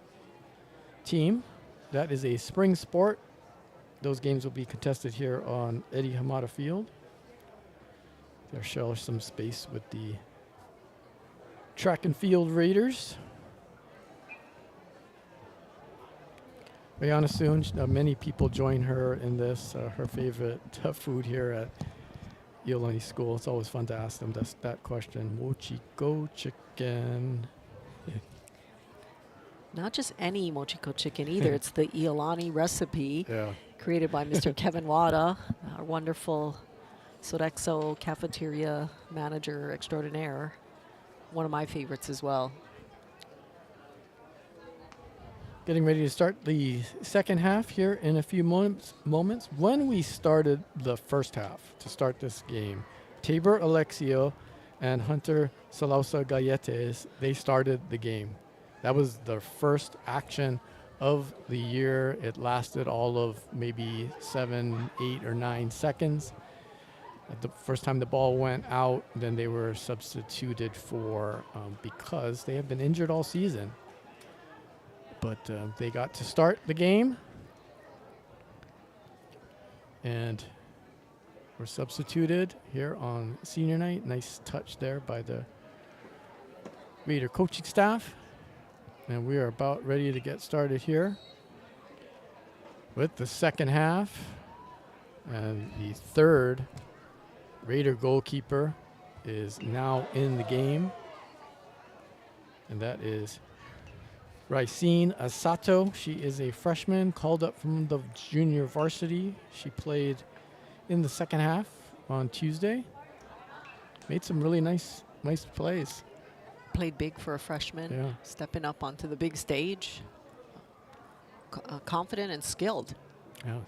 team. That is a spring sport. Those games will be contested here on Eddie Hamada Field. They'll share some space with the track and field Raiders. Ayana Soon, many people join her in this. Her favorite food here at Iolani School. It's always fun to ask them that question. Mochiko chicken. Not just any mochiko chicken either. It's the Iolani recipe created by Mr. Kevin Wada, our wonderful Sodexo cafeteria manager extraordinaire. One of my favorites as well. Getting ready to start the second half here in a few moments. When we started the first half to start this game, Tabor Alexio and Hunter Salausa Galletes, they started the game. That was the first action of the year. It lasted all of maybe 7, 8, or 9 seconds. The first time the ball went out, then they were substituted for because they have been injured all season. But they got to start the game and were substituted here on senior night. Nice touch there by the Raider coaching staff. And we are about ready to get started here with the second half. And the third Raider goalkeeper is now in the game. And that is Raisine Asato. She is a freshman called up from the junior varsity. She played in the second half on Tuesday. Made some really nice plays. Played big for a freshman, stepping up onto the big stage. Confident and skilled. Yes.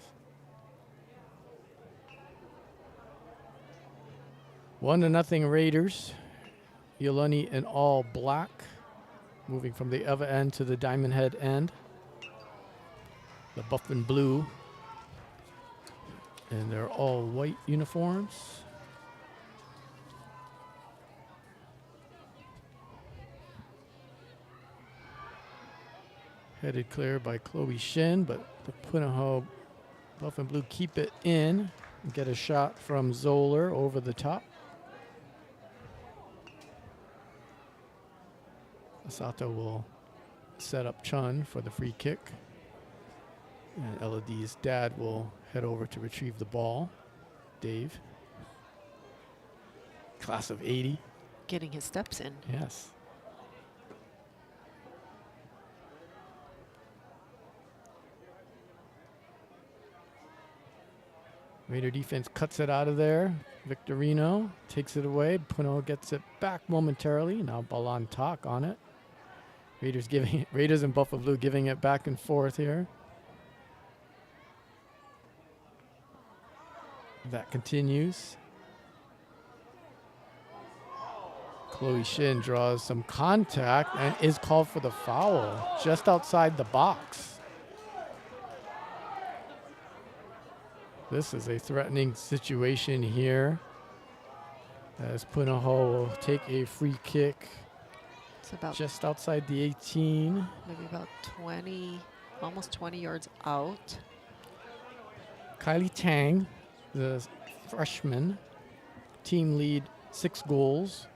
1-0 Raiders. Iolani in all black. Moving from the other end to the diamond head end. The Buffanblu. And they're all white uniforms. Headed clear by Chloe Shin, but the Punahou Buffanblu keep it in and get a shot from Zoller over the top. Asato will set up Chun for the free kick. And Elodie's dad will head over to retrieve the ball. Dave. Class of 80. Getting his steps in. Yes. Raider defense cuts it out of there. Victorino takes it away. Punahou gets it back momentarily. Now Balan talk on it. Raiders and Buffanblu giving it back and forth here. That continues. Chloe Shin draws some contact and is called for the foul just outside the box. This is a threatening situation here as Punahou will take a free kick. It's about just outside the 18. Maybe about 20, almost 20 yards out. Kylie Tang, the freshman, team lead 6 goals,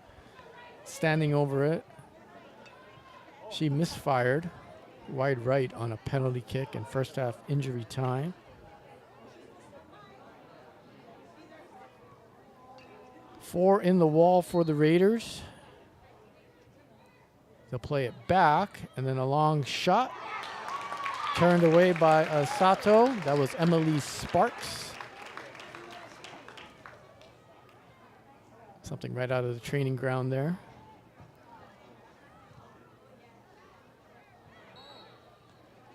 standing over it. She misfired wide right on a penalty kick in first half injury time. Four in the wall for the Raiders. They'll play it back, and then a long shot. turned away by Sato. That was Emily Sparks. Something right out of the training ground there.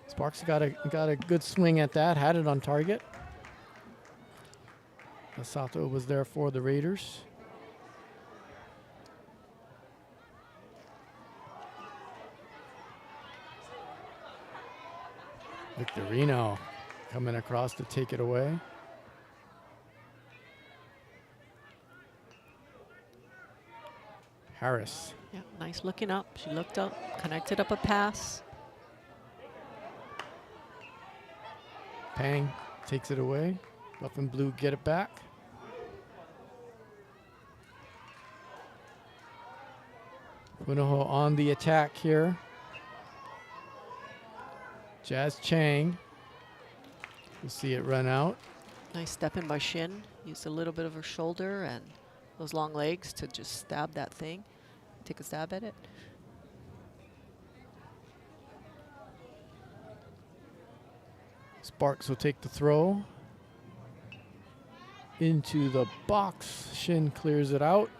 Sparks got a good swing at that, had it on target. Sato was there for the Raiders. Victorino coming across to take it away. Harris. Yeah, nice looking up. She looked up, connected up a pass. Pang takes it away. Buffanblu get it back. Punahou on the attack here. Jazz Chang. We'll see it run out. Nice step in by Shin. Used a little bit of her shoulder and those long legs to just stab that thing. Take a stab at it. Sparks will take the throw. Into the box. Shin clears it out.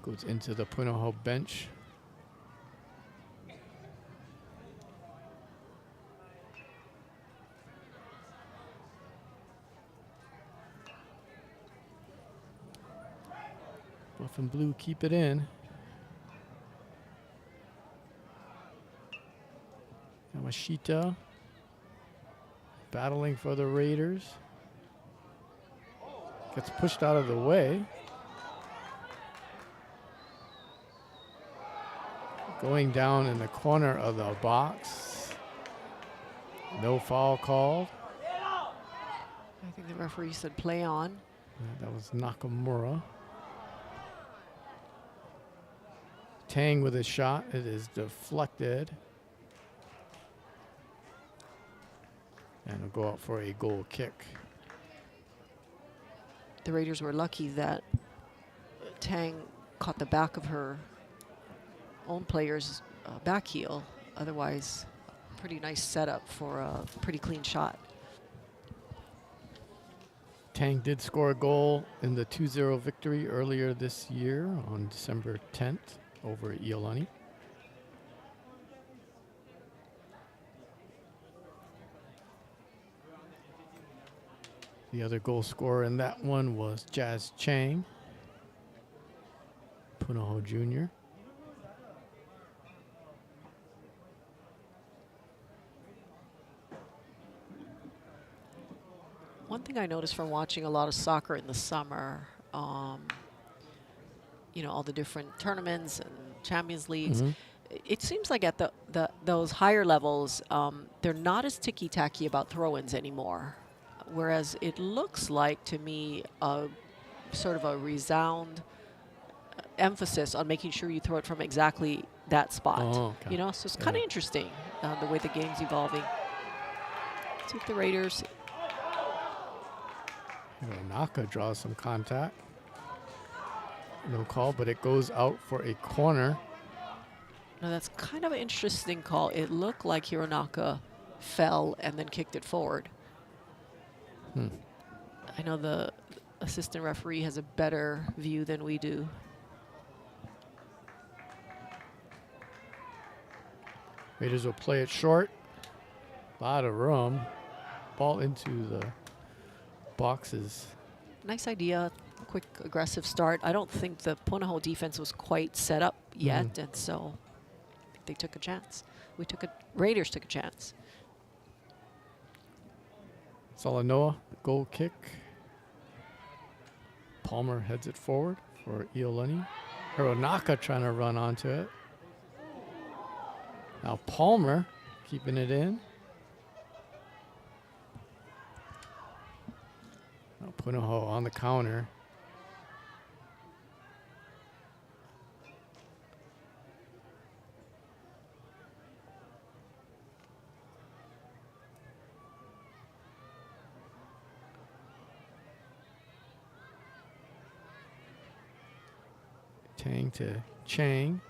Goes into the Punahou bench. Buffanblu keep it in. Yamashita battling for the Raiders. Gets pushed out of the way. Going down in the corner of the box. No foul called. I think the referee said play on. That was Nakamura. Tang with a shot. It is deflected. And will go out for a goal kick. The Raiders were lucky that Tang caught the back of her own player's back heel. Otherwise, pretty nice setup for a pretty clean shot. Tang did score a goal in the 2-0 victory earlier this year on December 10th over Iolani. The other goal scorer in that one was Jazz Chang, Punahou Jr. One thing I noticed from watching a lot of soccer in the summer, you know, all the different tournaments and Champions Leagues, it seems like at those higher levels, they're not as ticky-tacky about throw-ins anymore. Whereas it looks like, to me, sort of a resound emphasis on making sure you throw it from exactly that spot. Oh, okay. You know, so it's kind of interesting the way the game's evolving. See if the Raiders... Hironaka draws some contact. No call, but it goes out for a corner. Now that's kind of an interesting call. It looked like Hironaka fell and then kicked it forward. I know the assistant referee has a better view than we do. Raiders will play it short. A lot of room. Ball into the boxes. Nice idea. Quick, aggressive start. I don't think the Punahou defense was quite set up yet, and so I think they took a chance. Raiders took a chance. Salanoa, goal kick. Palmer heads it forward for Iolani. Hironaka trying to run onto it. Now Palmer keeping it in. Now Punahou on the counter. Tang to Chang.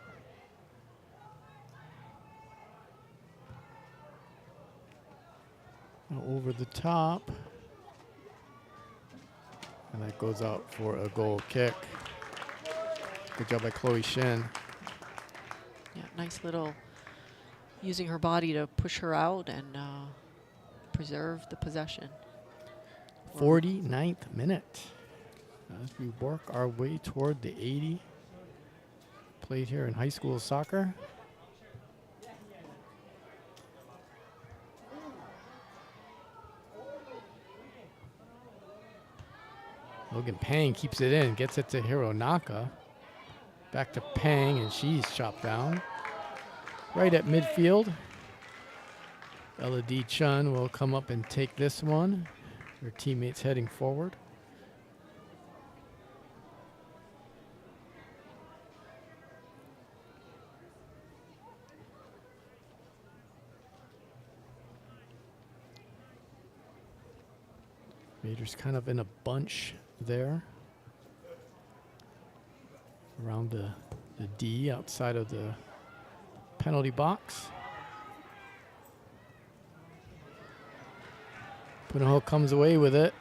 Now over the top. And that goes out for a goal kick. Good job by Chloe Shin. Yeah, nice little using her body to push her out and preserve the possession. 49th minute. As we work our way toward the 80 played here in high school soccer. Logan Pang keeps it in, gets it to Hironaka. Back to Pang, and she's chopped down. Right at midfield. Ella D. Chun will come up and take this one. Her teammates heading forward. Raiders kind of in a bunch there. Around the D outside of the penalty box. Punahou comes away with it.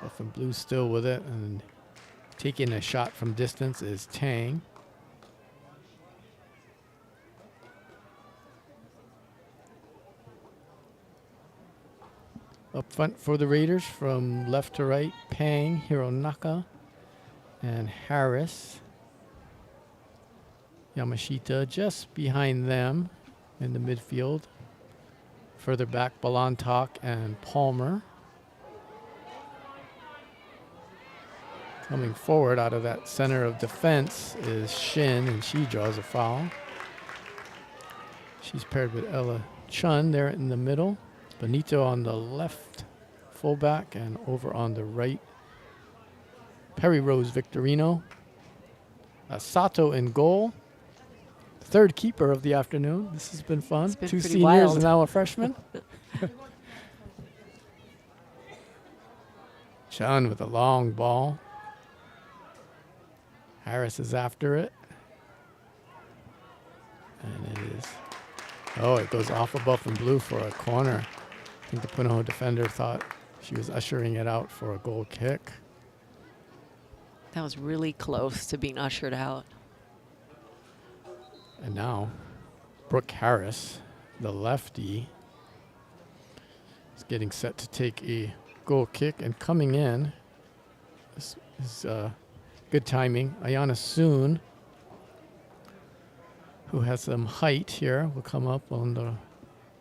Buffanblu still with it, and taking a shot from distance is Tang. Up front for the Raiders from left to right, Pang, Hironaka, and Harris. Yamashita just behind them in the midfield. Further back, Balantok and Palmer. Coming forward out of that center of defense is Shin, and she draws a foul. She's paired with Ella Chun there in the middle. Benito on the left fullback, and over on the right, Perry Rose Victorino. Sato in goal. Third keeper of the afternoon. This has been fun. Been 2 pretty seniors wild. and now a freshman. Chun with a long ball. Harris is after it. And it is. Oh, it goes off of Buffanblu for a corner. I think the Punahou defender thought she was ushering it out for a goal kick. That was really close to being ushered out. And now, Brooke Harris, the lefty, is getting set to take a goal kick, and coming in is good timing. Ayana Soon, who has some height here, will come up on the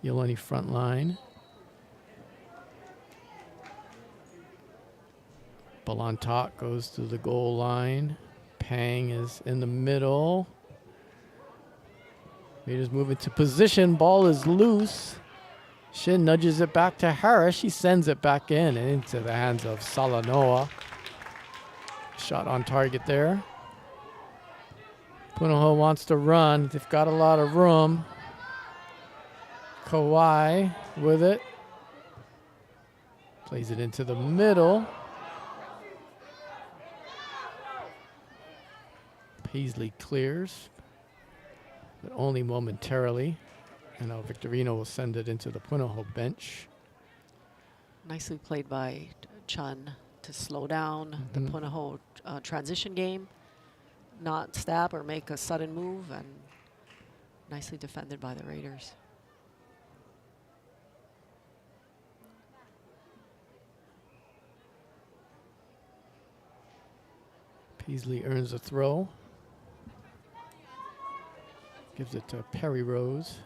Iolani front line. Balantok goes to the goal line. Pang is in the middle. Raiders move into position. Ball is loose. Shin nudges it back to Harris. She sends it back in and into the hands of Salanoa. Shot on target there. Punahou wants to run. They've got a lot of room. Kawhi with it. Plays it into the middle. Paisley clears, but only momentarily. And now Victorino will send it into the Punahou bench. Nicely played by Chun to slow down the Punahou transition game, not stab or make a sudden move, and nicely defended by the Raiders. Paisley earns a throw. Gives it to Perry Rose.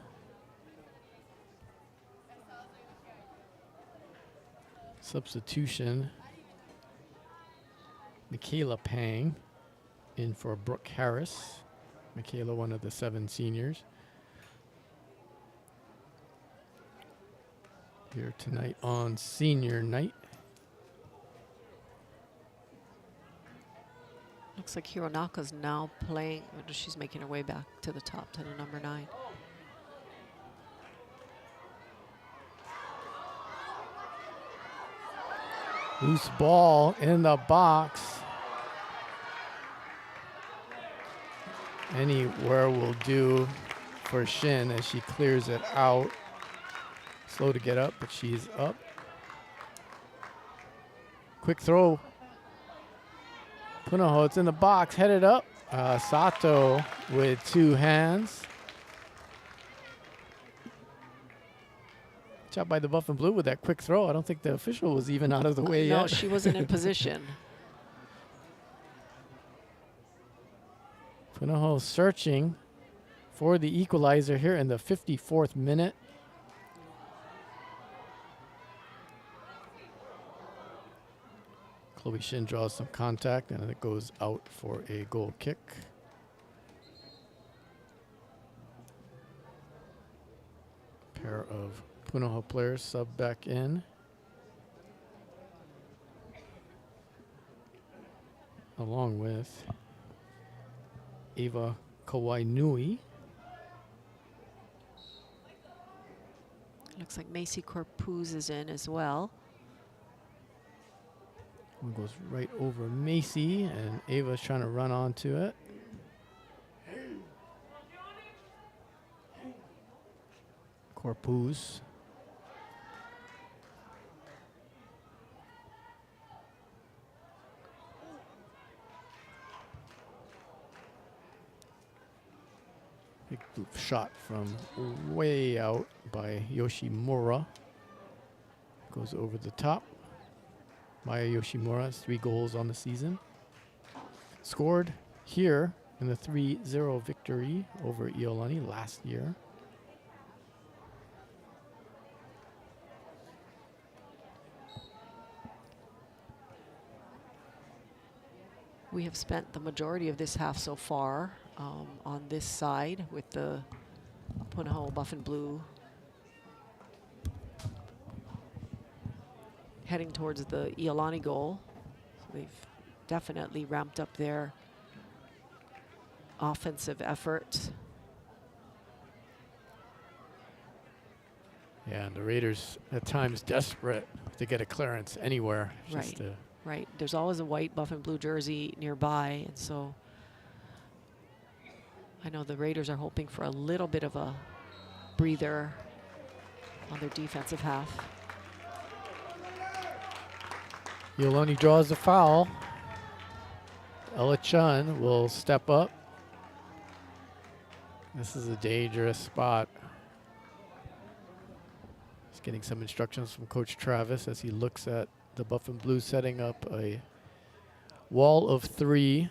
Substitution. Michaela Pang in for Brooke Harris. Michaela, one of the 7 seniors. Here tonight on senior night. Looks like Hironaka's now playing. She's making her way back to the top to the number 9. Loose ball in the box. Anywhere will do for Shin as she clears it out. Slow to get up, but she's up. Quick throw. Punahou, it's in the box, headed up. Sato with 2 hands. Shot by the Buffanblu with that quick throw. I don't think the official was even out of the way yet. No, she wasn't in position. Punahou searching for the equalizer here in the 54th minute. Chloe Shin draws some contact and it goes out for a goal kick. Pair of Punahou players sub back in. Along with Ava Kawainui. Looks like Macy Corpuz is in as well. One goes right over Macy, and Ava's trying to run onto it. Corpuz. Big loop shot from way out by Yoshimura. Goes over the top. Maya Yoshimura has 3 goals on the season. Scored here in the 3-0 victory over Iolani last year. We have spent the majority of this half so far on this side with the Punahou Buffanblu heading towards the Iolani goal. So they've definitely ramped up their offensive effort. Yeah, and the Raiders at times desperate to get a clearance anywhere. Right. Right. There's always a white Buffanblu jersey nearby, and so I know the Raiders are hoping for a little bit of a breather on their defensive half. Iolani draws the foul. Ella Chun will step up. This is a dangerous spot. He's getting some instructions from Coach Travis as he looks at the Buffanblu setting up a wall of 3.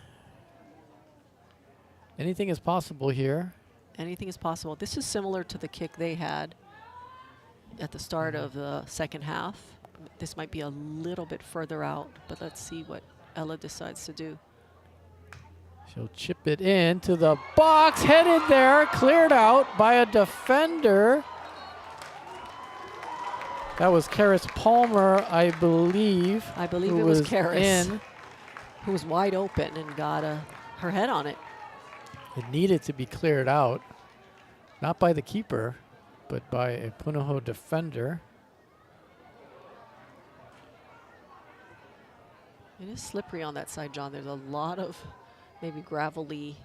Anything is possible here. Anything is possible. This is similar to the kick they had at the start of the second half. This might be a little bit further out, but let's see what Ella decides to do. She'll chip it into the box, headed there, cleared out by a defender. That was Karis Palmer, I believe. I believe it was Karis, who was wide open and got her head on it. It needed to be cleared out, not by the keeper, but by a Punahou defender. It is slippery on that side, John. There's a lot of maybe gravelly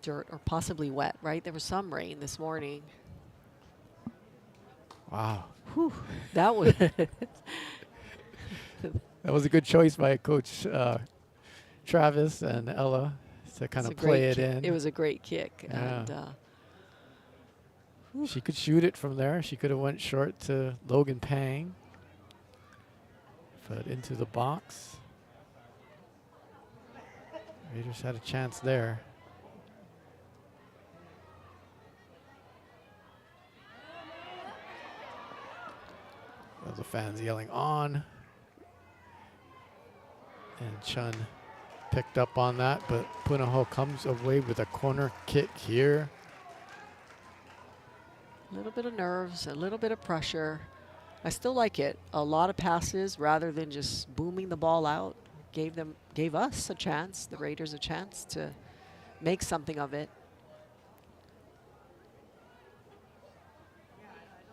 dirt or possibly wet, right? There was some rain this morning. Wow. Whew, that was that was a good choice by Coach Travis and Ella to kind of play it in. It was a great kick. Yeah. And she could shoot it from there. She could have went short to Logan Pang, but into the box. Raiders had a chance there. The fans yelling on. And Chun picked up on that, but Punahou comes away with a corner kick here. a little bit of nerves, a little bit of pressure. I still like it. A lot of passes rather than just booming the ball out. Gave us a chance, the Raiders a chance to make something of it.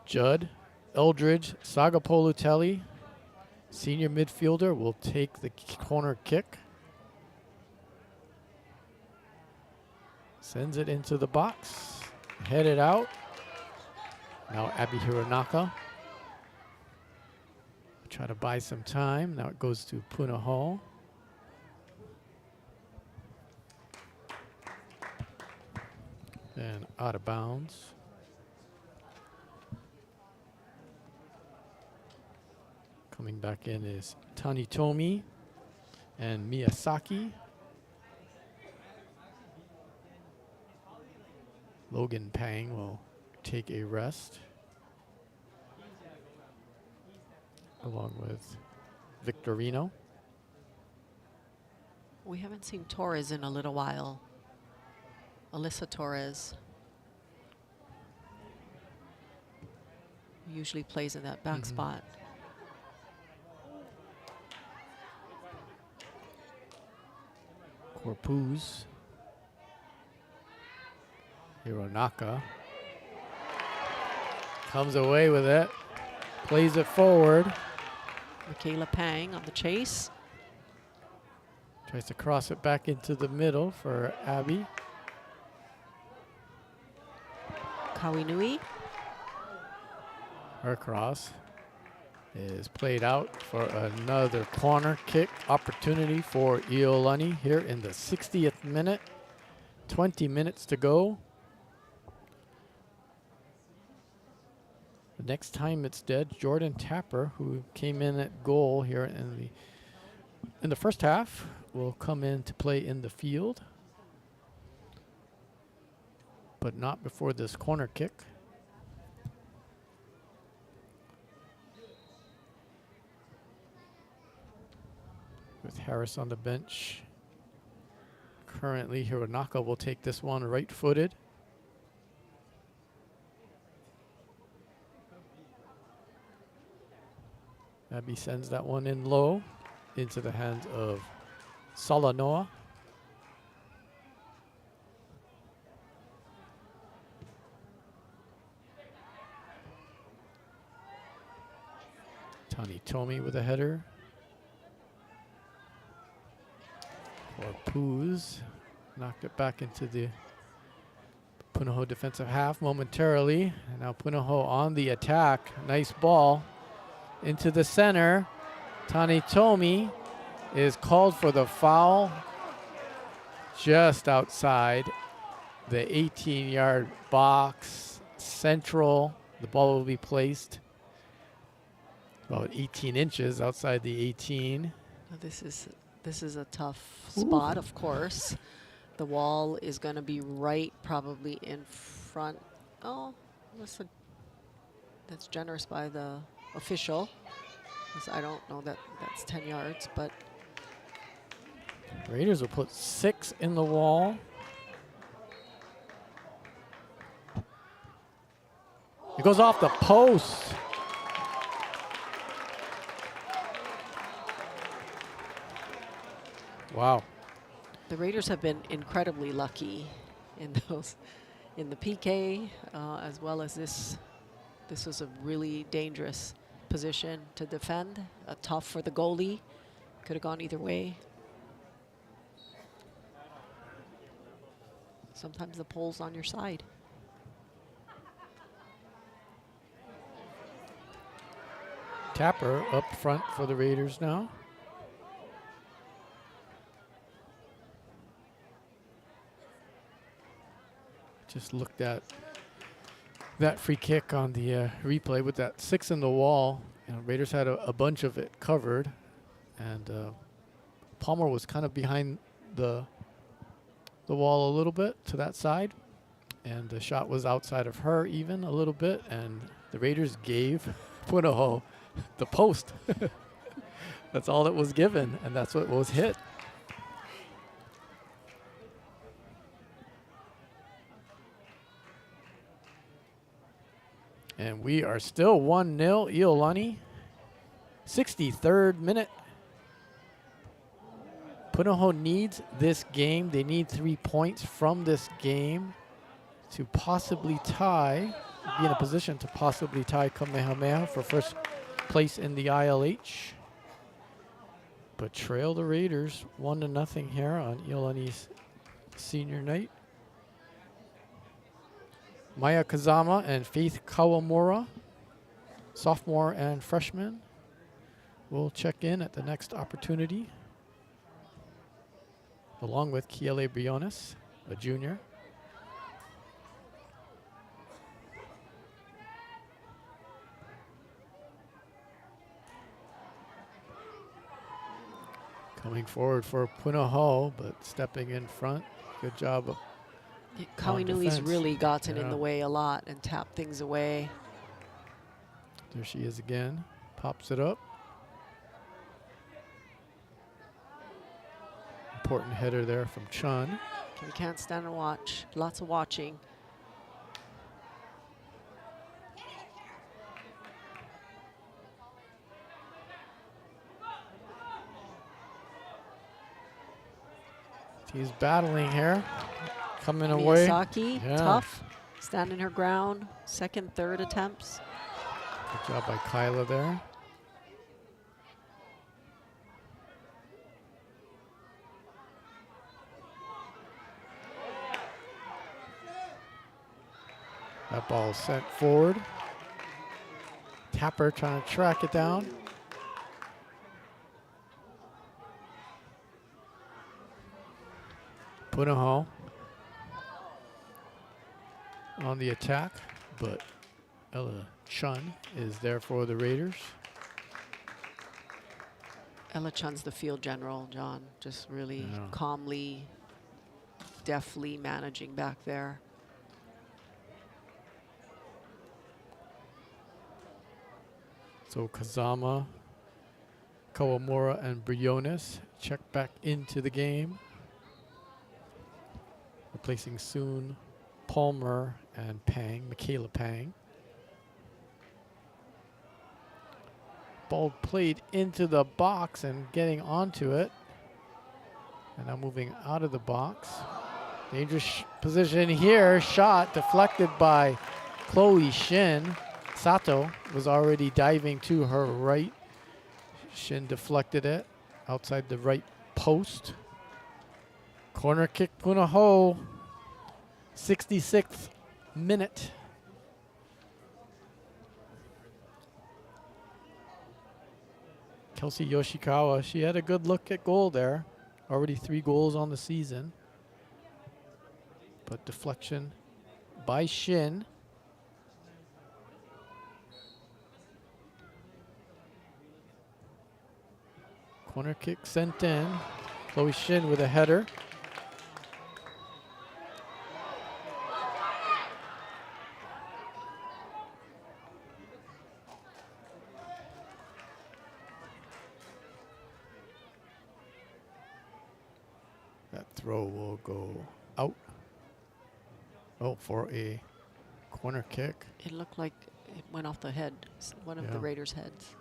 Judd, Eldridge, Sagapolu Telly Senior midfielder will take the corner kick. Sends it into the box. Headed out. Now Abby Hironaka. Try to buy some time. Now it goes to Punahou. And out of bounds. Coming back in is Tanitomi and Miyasaki. Logan Pang will take a rest, along with Victorino. We haven't seen Torres in a little while. Alyssa Torres usually plays in that back spot. Corpuz. Hironaka comes away with it, plays it forward. Michaela Pang on the chase. Tries to cross it back into the middle for Abby. Kawinui. Her cross is played out for another corner kick opportunity for Iolani here in the 60th minute. 20 minutes to go. The next time it's dead, Jordan Tapper, who came in at goal here in the first half, will come in to play in the field, but not before this corner kick. With Harris on the bench. Currently, Hironaka will take this one right-footed. Abby sends that one in low into the hands of Salanoa. Tanitomi with a header. Corpuz knocked it back into the Punahou defensive half momentarily. And now Punahou on the attack. Nice ball into the center. Tanitomi is called for the foul just outside the 18-yard box. Central. The ball will be placed about 18 inches outside the 18. This is a tough spot, of course. The wall is going to be right probably in front. Oh, that's generous by the official. I don't know that that's 10 yards, but. Raiders will put 6 in the wall. It goes off the post. Wow. The Raiders have been incredibly lucky in the PK, as well as this. This was a really dangerous position to defend. Tough for the goalie. Could have gone either way. Sometimes the pole's on your side. Tapper up front for the Raiders now. Just looked at that free kick on the replay with that 6 in the wall. You know, Raiders had a bunch of it covered, and Palmer was kind of behind the wall a little bit to that side, and the shot was outside of her even a little bit, and the Raiders gave Punahou the post. That's all that was given, and that's what was hit. And we are still 1-0 Iolani. 63rd minute. Punahou needs this game. They need 3 points from this game to possibly tie, be in a position to possibly tie Kamehameha for first place in the ILH. but trail the Raiders 1-0 here on Iolani's senior night. Maya Kazama and Faith Kawamura, sophomore and freshman, will check in at the next opportunity, along with Kiele Briones, a junior. Coming forward for Punahou, but stepping in front. Good job of Kauinui's really gotten in Yeah. the way a lot and tapped things away. There she is again. Pops it up. Important header there from Chun. We can't stand and watch. Lots of watching. She's battling here. Coming away. Miyazaki, Yeah. tough. Standing her ground. Second, third attempts. Good job by Kyla there. That ball is sent forward. Tapper trying to track it down. Punahou on the attack, but Ella Chun is there for the Raiders. Ella Chun's the field general, John. Just really Yeah. calmly, deftly managing back there. So Kazama, Kawamura, and Briones check back into the game, replacing Soon, Palmer, and Pang, Michaela Pang. Ball played into the box and getting onto it. And now moving out of the box. Dangerous position here. Shot deflected by Chloe Shin. Sato was already diving to her right. Shin deflected it outside the right post. Corner kick, Punahou. 66th minute. Kelsey Yoshikawa, she had a good look at goal there. Already 3 goals on the season. But deflection by Shin. Corner kick sent in. Chloe Shin with a header. That throw will go out. Oh, for a corner kick. It looked like it went off the head, one of the Yeah. Raiders' heads.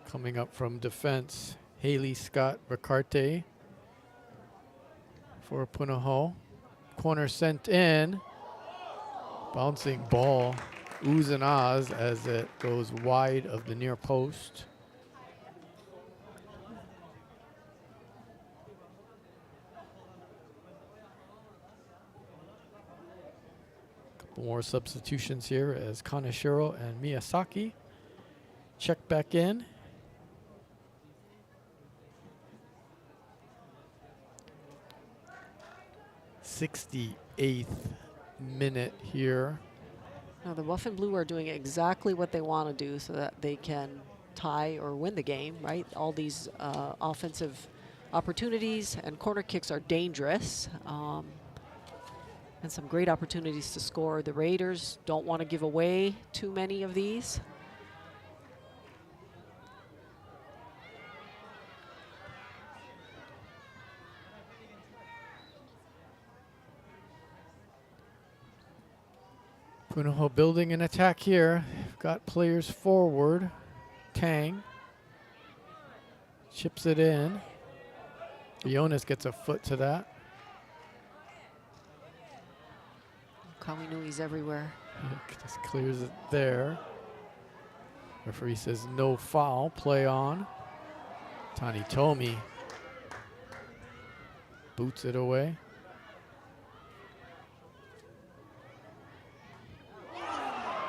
Coming up from defense, Haley Scott Ricarte for Punahou. Corner sent in. Bouncing ball, oohs and ahs as it goes wide of the near post. Couple more substitutions here as Kaneshiro and Miyazaki check back in. '68th minute here. Now the Buffanblu are doing exactly what they want to do so that they can tie or win the game, right? All these offensive opportunities and corner kicks are dangerous. And some great opportunities to score. The Raiders don't want to give away too many of these. Punahou building an attack here. Got players forward. Tang chips it in. Jonas gets a foot to that. how we knew he's everywhere. Just clears it there. Referee says no foul, play on. Tanitomi boots it away.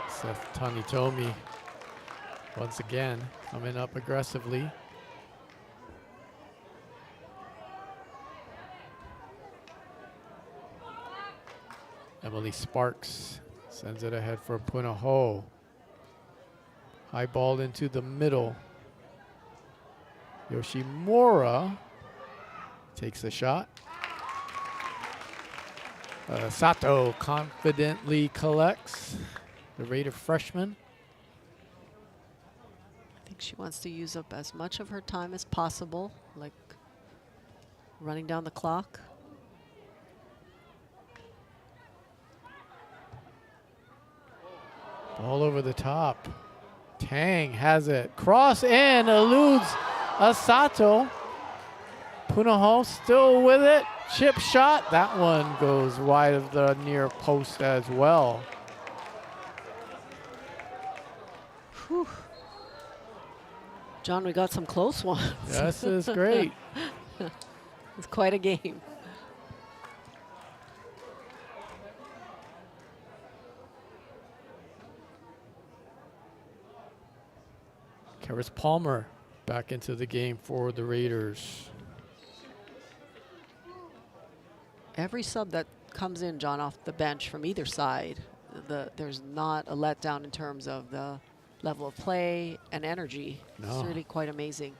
Seth Tanitomi once again coming up aggressively. Emily Sparks sends it ahead for Punahou. High ball into the middle. Yoshimura takes the shot. Sato confidently collects, the Raider freshman. I think she wants to use up as much of her time as possible, like running down the clock. Ball over the top. Tang has it. Cross in, eludes Sato. Punahou still with it. Chip shot. That one goes wide of the near post as well. Whew. John, we got some close ones. This is great. It's quite a game. Karis Palmer back into the game for the Raiders. Every sub that comes in, John, off the bench from either side, there's not a letdown in terms of the level of play and energy. No. It's really quite amazing.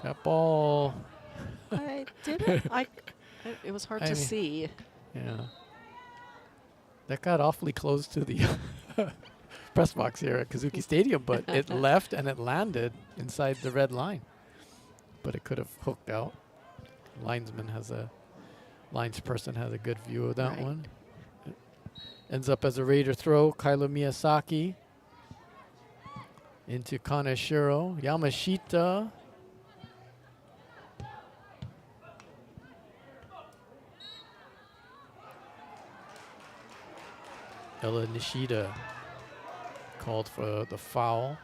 That ball. I did it. It was hard I to mean, see. Yeah. That got awfully close to the press box here at Kazuki Stadium, but it left and it landed inside the red line. But it could have hooked out. Linesperson has a good view of that Right. one. It ends up as a Raider throw. Kyla Miyazaki into Kaneshiro. Yamashita. Ella Nishida called for the foul.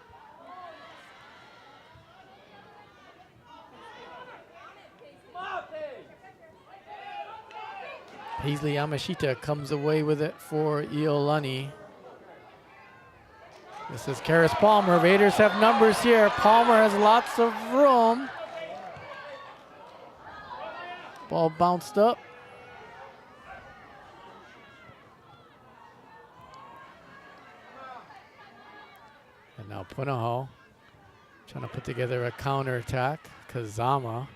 Paisley Yamashita comes away with it for Iolani. This is Karis Palmer. Raiders have numbers here. Palmer has lots of room. Ball bounced up. And now Punahou trying to put together a counterattack. Kazama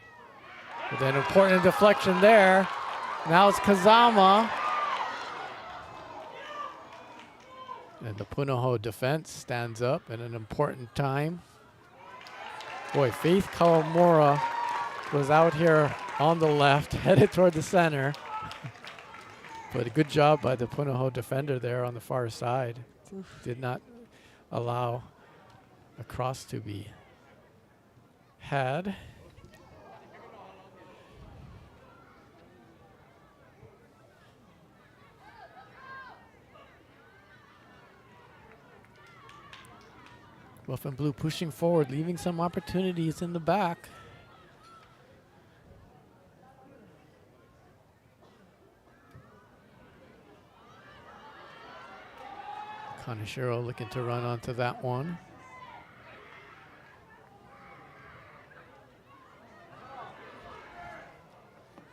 with an important deflection there. Now it's Kazama. And the Punahou defense stands up at an important time. Boy, Faith Kawamura was out here on the left, headed toward the center. But a good job by the Punahou defender there on the far side. Oof. Did not allow a cross to be had. Buffanblu pushing forward, leaving some opportunities in the back. Kaneshiro looking to run onto that one.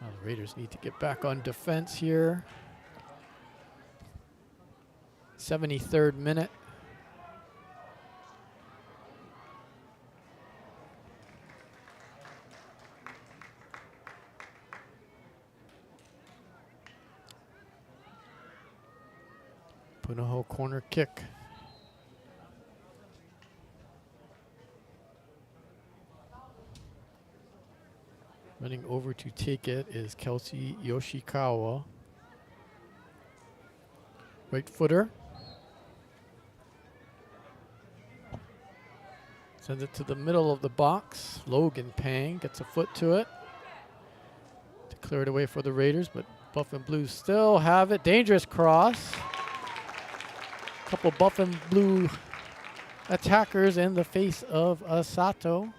Well, the Raiders need to get back on defense here. 73rd minute. Punahou corner kick. Running over to take it is Kelsey Yoshikawa. Right footer. Sends it to the middle of the box. Logan Pang gets a foot to it to clear it away for the Raiders, but Buff and Blue still have it. Dangerous cross. Couple Buff and Blue attackers in the face of Asato.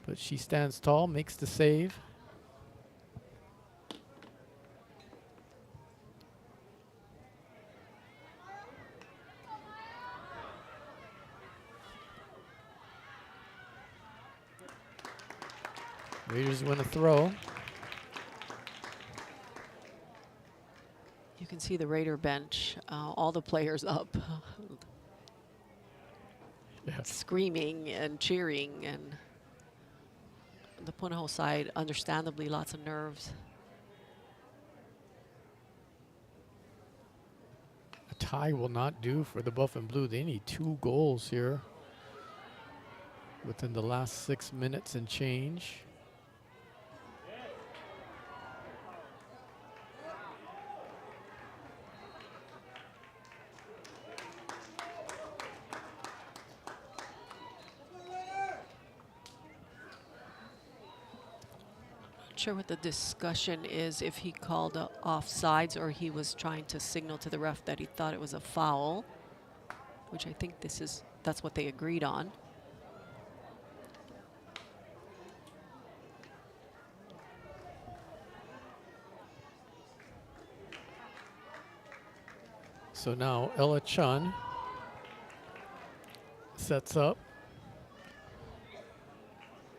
But she stands tall, makes the save. Raiders win a throw. You can see the Raider bench, all the players up, screaming and cheering, and the Punahou side, understandably, lots of nerves. A tie will not do for the Buff and Blue. They need 2 goals here within the last 6 minutes and change. Sure what the discussion is, if he called offsides or he was trying to signal to the ref that he thought it was a foul, which I think that's what they agreed on. So now Ella Chun sets up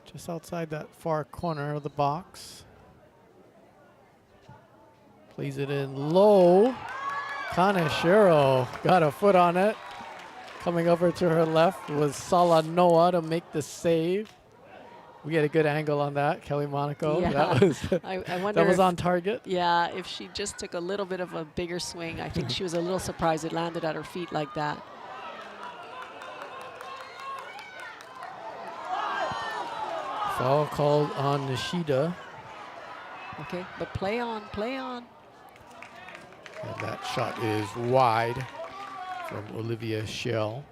just outside that far corner of the box. Plays it in low. Kaneshiro got a foot on it. Coming over to her left was Salanoa to make the save. We get a good angle on that, Kelly Monaco. Yeah. That was, I wonder that was if, on target. Yeah, if she just took a little bit of a bigger swing, I think she was a little surprised it landed at her feet like that. Foul called on Nishida. Okay, but play on, play on. And that shot is wide from Olivia Schell.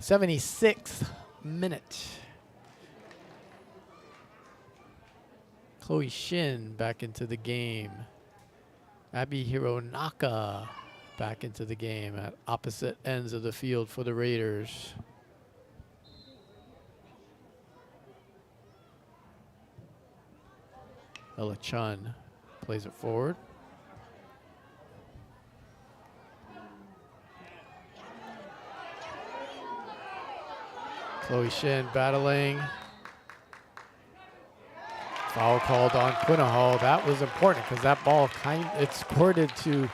'76th minute. Chloe Shin back into the game. Abby Hironaka back into the game at opposite ends of the field for the Raiders. Ella Chun plays it forward. Chloe Shin battling. Foul called on Punahou. That was important because that ball it squirted to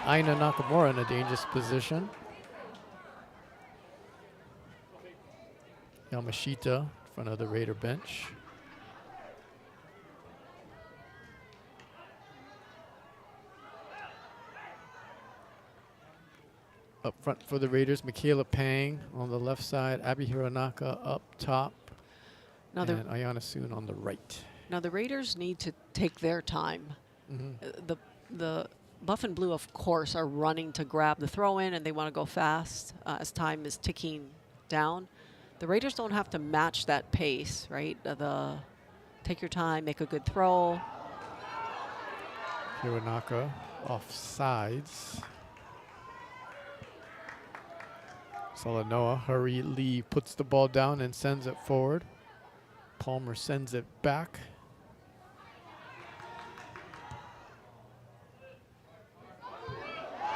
Aina Nakamura in a dangerous position. Yamashita in front of the Raider bench. Up front for the Raiders, Michaela Pang on the left side, Abby Hironaka up top, Now and Ayana Soon on the right. Now the Raiders need to take their time. The Buff and Blue, of course, are running to grab the throw-in, and they want to go fast as time is ticking down. The Raiders don't have to match that pace, right? Take your time, make a good throw. Hironaka off sides. Salanoa hurriedly puts the ball down and sends it forward. Palmer sends it back.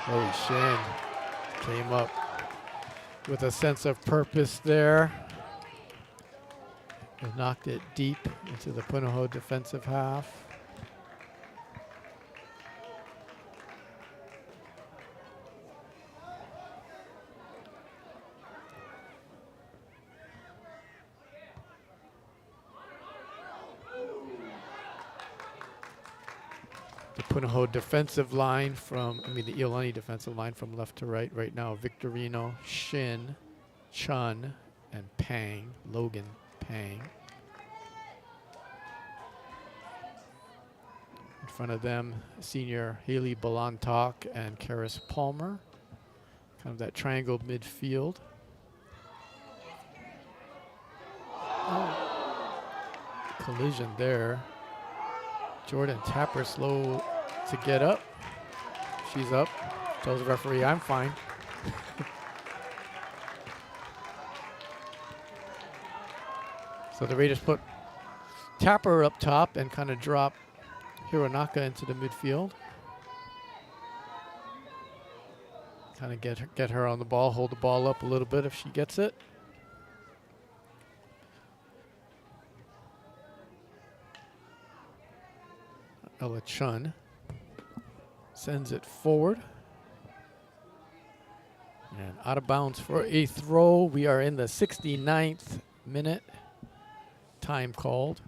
Chloe Shin came up with a sense of purpose there and knocked it deep into the Punahou defensive half. The Punahou defensive line the Iolani defensive line from left to right now. Victorino, Shin, Chun, and Pang, Logan Pang. In front of them, senior Haley Balantok and Karis Palmer. Kind of that triangle midfield. Oh, Collision there. Jordan Tapper slow to get up. She's up. Tells the referee, I'm fine. So the Raiders put Tapper up top and kind of drop Hironaka into the midfield. Kind of get her on the ball, hold the ball up a little bit if she gets it. Ella Chun sends it forward. And out of bounds for a throw. We are in the 69th minute. Time called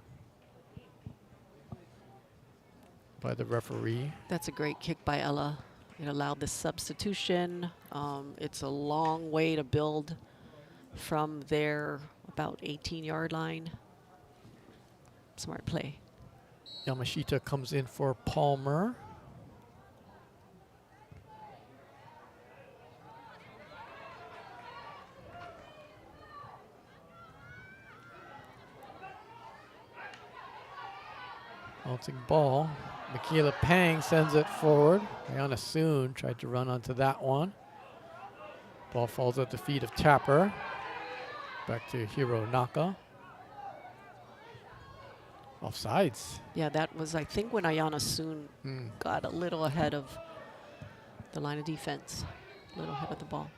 by the referee. that's a great kick by Ella. It allowed the substitution. It's a long way to build from their about 18-yard line. Smart play. Yamashita comes in for Palmer. Bouncing ball. Michaela Pang sends it forward. Ayana Soon tried to run onto that one. Ball falls at the feet of Tapper. Back to Hironaka. Offsides. Yeah, that was, I think, when Ayana soon got a little ahead of the line of defense, a little ahead of the ball.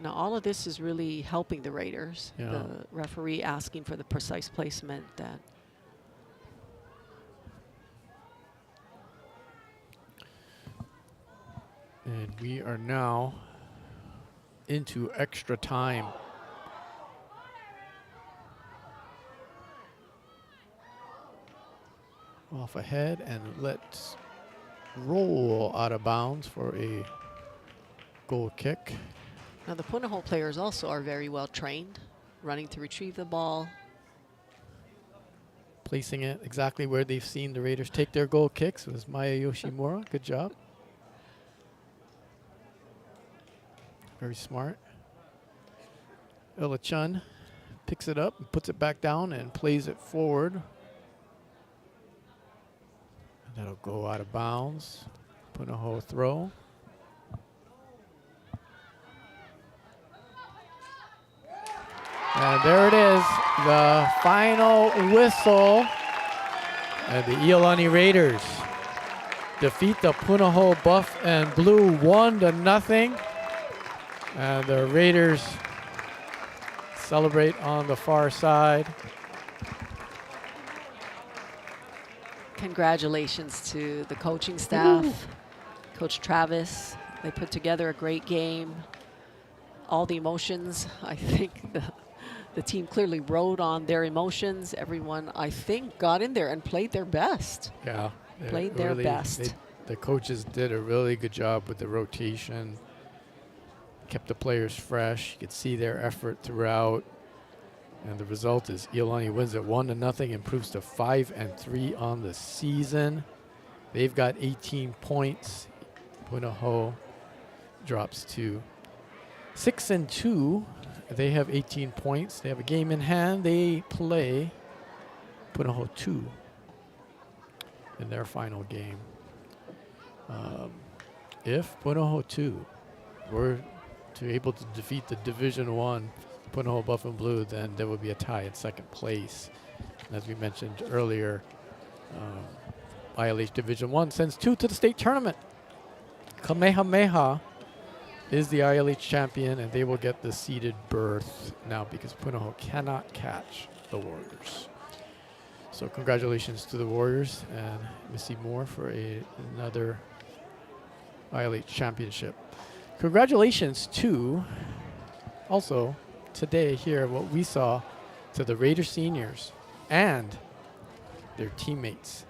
Now, all of this is really helping the Raiders. Yeah. The referee asking for the precise placement that. And we are now into extra time. Off ahead, and let's roll out of bounds for a goal kick. Now, the Punahou players also are very well trained, running to retrieve the ball. Placing it exactly where they've seen the Raiders take their goal kicks was Maya Yoshimura. Good job. Very smart. Ella Chun picks it up and puts it back down and plays it forward. And that'll go out of bounds. Punahou throw. And there it is, the final whistle. And the Iolani Raiders defeat the Punahou Buffanblu 1-0. And the Raiders celebrate on the far side. Congratulations to the coaching staff, Coach Travis. They put together a great game. All the emotions, I think the team clearly rode on their emotions. Everyone, I think, got in there and played their best. Yeah. Played their best. The coaches did a really good job with the rotation. Kept the players fresh. You could see their effort throughout. And the result is Iolani wins it 1-0, improves to 5-3 on the season. They've got 18 points. Punahou drops to 6-2. They have 18 points. They have a game in hand. They play Punahou 2 in their final game. If Punahou 2 were to able to defeat the Division I Punahou Buffanblu, then there would be a tie in second place. And as we mentioned earlier, ILH Division I sends 2 to the state tournament. Kamehameha is the ILH champion, and they will get the seeded berth now because Punahou cannot catch the Warriors. So congratulations to the Warriors and Missy Moore for another ILH championship. Congratulations to also today here what we saw to the Raider seniors and their teammates,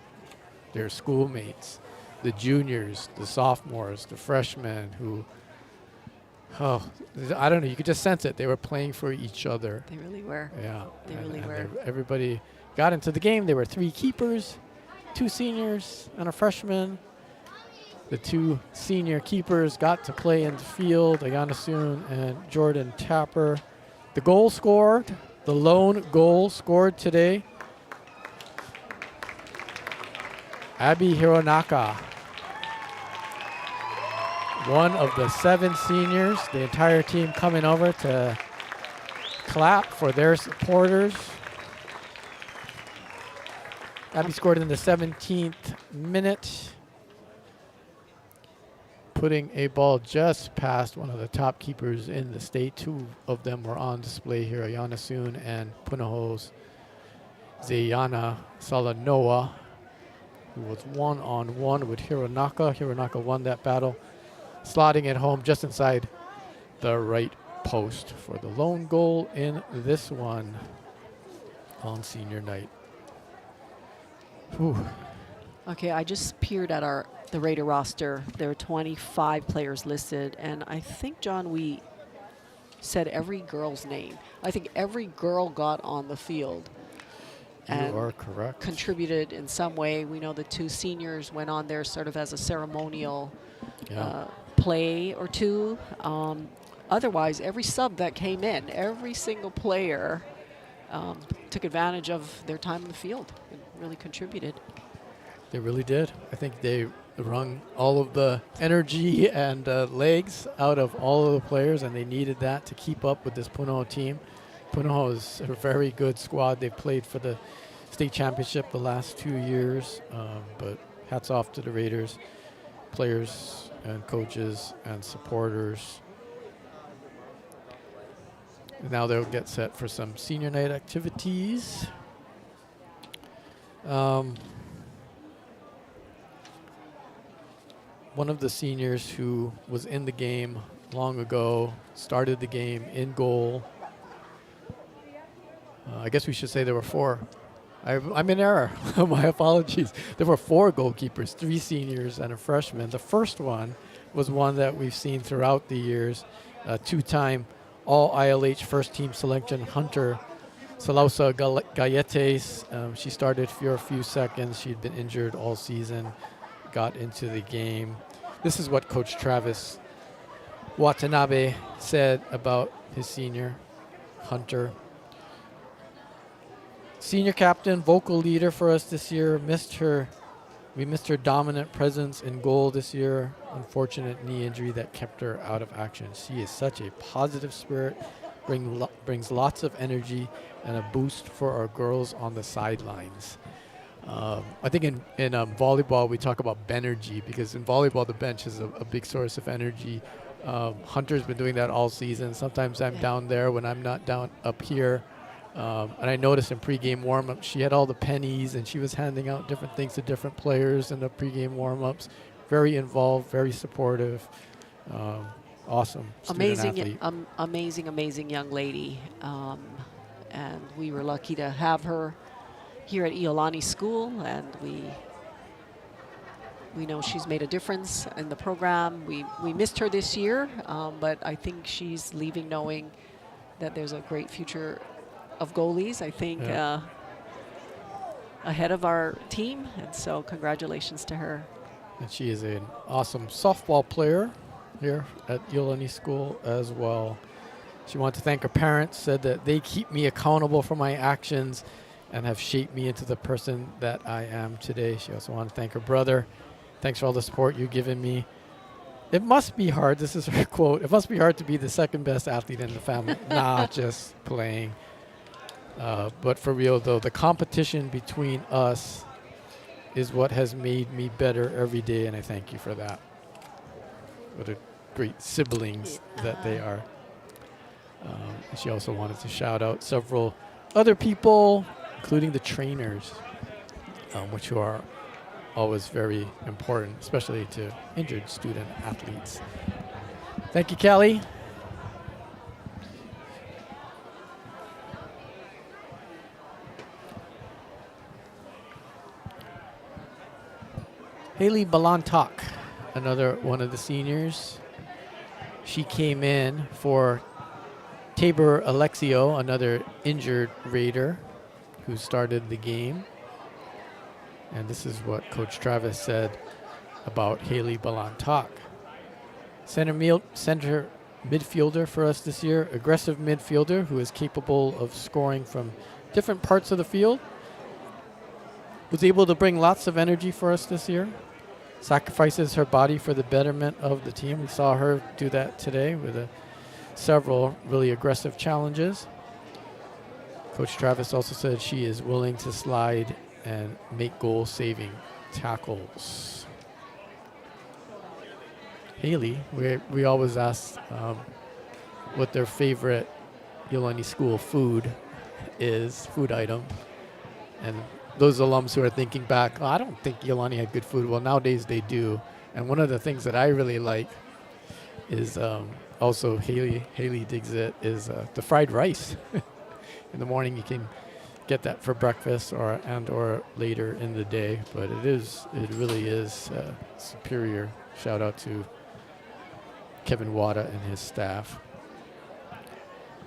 their schoolmates, the juniors, the sophomores, the freshmen who, I don't know, you could just sense it. They were playing for each other. They really were. Yeah. They really were. Everybody got into the game. There were 3 keepers, 2 seniors, and a freshman. The 2 senior keepers got to play in the field, Ayana Soon and Jordan Tapper. The goal scored, the lone goal scored today, Abby Hironaka, one of the 7 seniors. The entire team coming over to clap for their supporters. Abby scored in the 17th minute, putting a ball just past one of the top keepers in the state. 2 of them were on display here, Ayana Soon and Punahou's Zayana Salanoa, who was 1-on-1 with Hironaka. Hironaka won that battle, slotting it home just inside the right post for the lone goal in this one on senior night. Whew. Okay, I just peered at the Raider roster. There are 25 players listed, and I think, John, we said every girl's name. I think every girl got on the field. You are correct. Contributed in some way. We know the 2 seniors went on there sort of as a ceremonial play or 2. Otherwise, every sub that came in, every single player took advantage of their time in the field and really contributed. They really did. I think they wrung all of the energy and legs out of all of the players, and they needed that to keep up with this Punahou team. Punahou is a very good squad. They've played for the state championship the last 2 years, but hats off to the Raiders, players and coaches and supporters. Now they'll get set for some senior night activities. One of the seniors who was in the game long ago started the game in goal. I guess we should say there were 4. I'm in error. My apologies. There were 4 goalkeepers, 3 seniors and a freshman. The first one was one that we've seen throughout the years, 2-time All ILH first team selection Hunter Salausa Galletes. She started for a few seconds. She'd been injured all season, got into the game. This is what Coach Travis Watanabe said about his senior, Hunter. Senior captain, vocal leader for us this year. We missed her dominant presence in goal this year. Unfortunate knee injury that kept her out of action. She is such a positive spirit, brings lots of energy and a boost for our girls on the sidelines. I think in volleyball we talk about benergy, because in volleyball the bench is a big source of energy. Hunter's been doing that all season. Sometimes I'm down there when I'm not down up here. And I noticed in pregame warm-up, she had all the pennies and she was handing out different things to different players in the pregame warm-ups. Very involved, very supportive, awesome Amazing, amazing young lady. And we were lucky to have her here at Iolani School, and we know she's made a difference in the program. We missed her this year, but I think she's leaving knowing that there's a great future of goalies, I think, ahead of our team, and so congratulations to her. And she is an awesome softball player here at Iolani School as well. She wanted to thank her parents, said that they keep me accountable for my actions and have shaped me into the person that I am today. She also wanted to thank her brother. Thanks for all the support you've given me. It must be hard, this is her quote, it must be hard to be the second best athlete in the family. Nah, just playing. But for real though, the competition between us is what has made me better every day, and I thank you for that. What a great siblings that they are. She also wanted to shout out several other people, including the trainers, which are always very important, especially to injured student athletes. Thank you, Kelly. Haley Balantok, another one of the seniors. She came in for Tabor Alexio, another injured Raider, who started the game. And this is what Coach Travis said about Haley Balantok. Center midfielder for us this year, aggressive midfielder who is capable of scoring from different parts of the field. Was able to bring lots of energy for us this year. Sacrifices her body for the betterment of the team. We saw her do that today with several really aggressive challenges. Coach Travis also said she is willing to slide and make goal-saving tackles. Haley, we always ask what their favorite Iolani school food item. And those alums who are thinking back, I don't think Iolani had good food. Well, nowadays they do. And one of the things that I really like is also Haley digs it, is the fried rice. In the morning you can get that for breakfast or later in the day. But it really is superior. Shout out to Kevin Wada and his staff.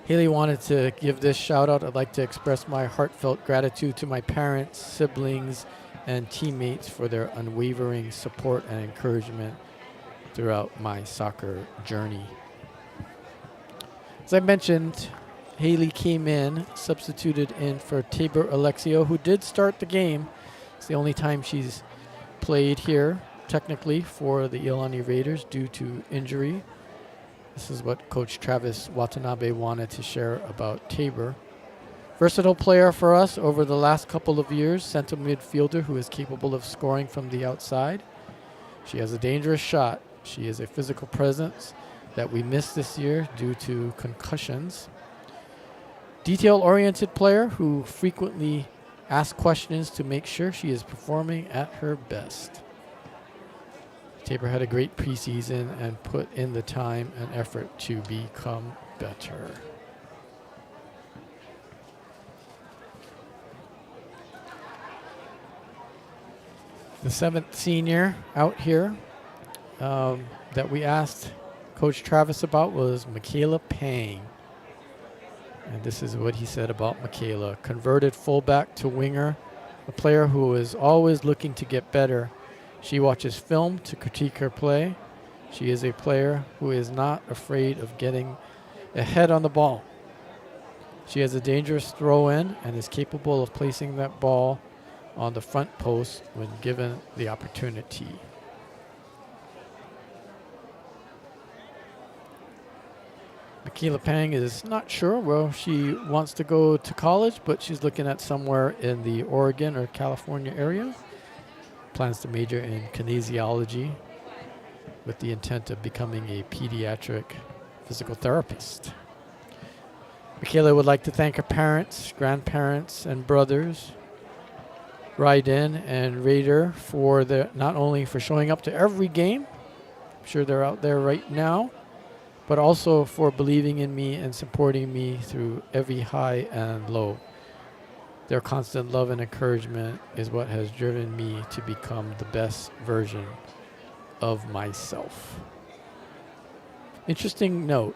Haley wanted to give this shout out. I'd like to express my heartfelt gratitude to my parents, siblings, and teammates for their unwavering support and encouragement throughout my soccer journey. As I mentioned, Haley came in, substituted in for Tabor Alexio, who did start the game. It's the only time she's played here, technically, for the Iolani Raiders due to injury. This is what Coach Travis Watanabe wanted to share about Tabor. Versatile player for us over the last couple of years, center midfielder who is capable of scoring from the outside. She has a dangerous shot. She is a physical presence that we missed this year due to concussions. Detail-oriented player who frequently asks questions to make sure she is performing at her best. Tabor had a great preseason and put in the time and effort to become better. The seventh senior out here that we asked Coach Travis about was Michaela Pang. And this is what he said about Michaela. Converted fullback to winger, a player who is always looking to get better. She watches film to critique her play. She is a player who is not afraid of getting ahead on the ball. She has a dangerous throw-in and is capable of placing that ball on the front post when given the opportunity. Michaela Pang is not sure where she wants to go to college, but she's looking at somewhere in the Oregon or California area. Plans to major in kinesiology with the intent of becoming a pediatric physical therapist. Michaela would like to thank her parents, grandparents, and brothers, Raiden and Raider, for not only for showing up to every game, I'm sure they're out there right now, but also for believing in me and supporting me through every high and low. Their constant love and encouragement is what has driven me to become the best version of myself. Interesting note.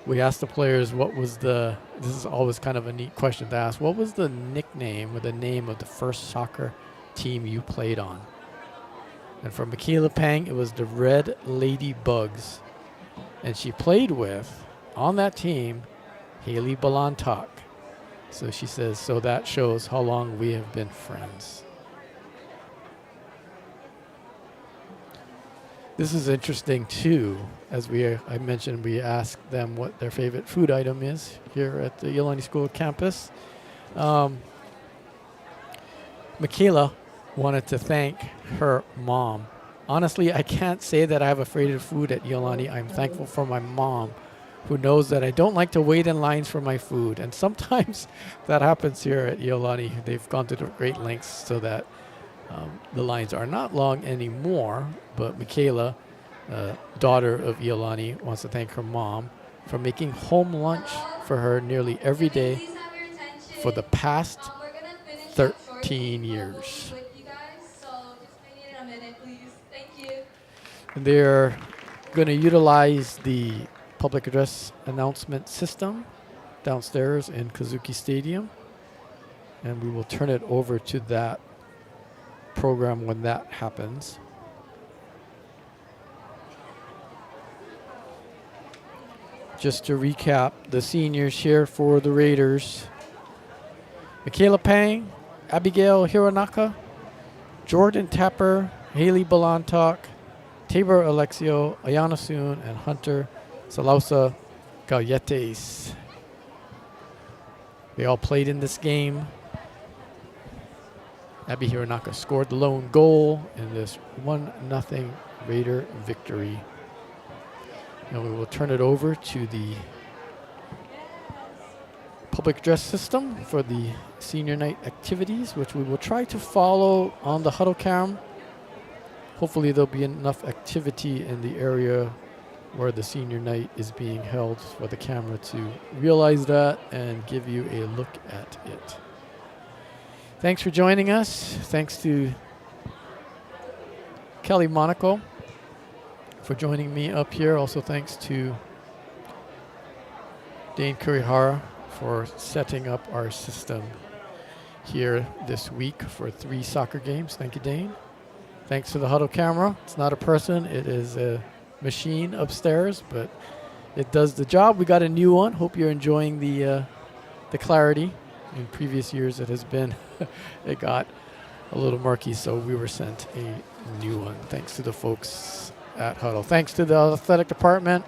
We asked the players this is always kind of a neat question to ask, what was the nickname or the name of the first soccer team you played on? And for Michaela Pang, it was the Red Lady Bugs. And she played with, on that team, Haley Balantok. So she says, so that shows how long we have been friends. This is interesting too. As I mentioned, we asked them what their favorite food item is here at the Iolani School campus. Michaela wanted to thank her mom. Honestly, I can't say that I have a favorite food at Iolani. I'm thankful for my mom, who knows that I don't like to wait in lines for my food. And sometimes that happens here at Iolani. They've gone to the great lengths so that the lines are not long anymore. But Michaela, daughter of Iolani, wants to thank her mom for making home lunch for her nearly every day for the past 13 years. And they're going to utilize the public address announcement system downstairs in Kazuki Stadium. and we will turn it over to that program when that happens. Just to recap, the seniors here for the Raiders: Michaela Pang, Abigail Hironaka, Jordan Tapper, Haley Balantok, Tabor Alexio, Ayana Soon, and Hunter Salausa Galletes. They all played in this game. Abby Hironaka scored the lone goal in this 1-0 Raider victory. And we will turn it over to the public address system for the senior night activities, which we will try to follow on the huddle cam. Hopefully there'll be enough activity in the area where the senior night is being held for the camera to realize that and give you a look at it. Thanks for joining us. Thanks to Kelly Monaco for joining me up here. Also thanks to Dane Kurihara for setting up our system here this week for 3 soccer games. Thank you, Dane. Thanks to the huddle camera. It's not a person, it is a machine upstairs, but it does the job. We got a new one. Hope you're enjoying the clarity. In previous years it has been, it got a little murky, so we were sent a new one. Thanks to the folks at Huddle. Thanks to the athletic department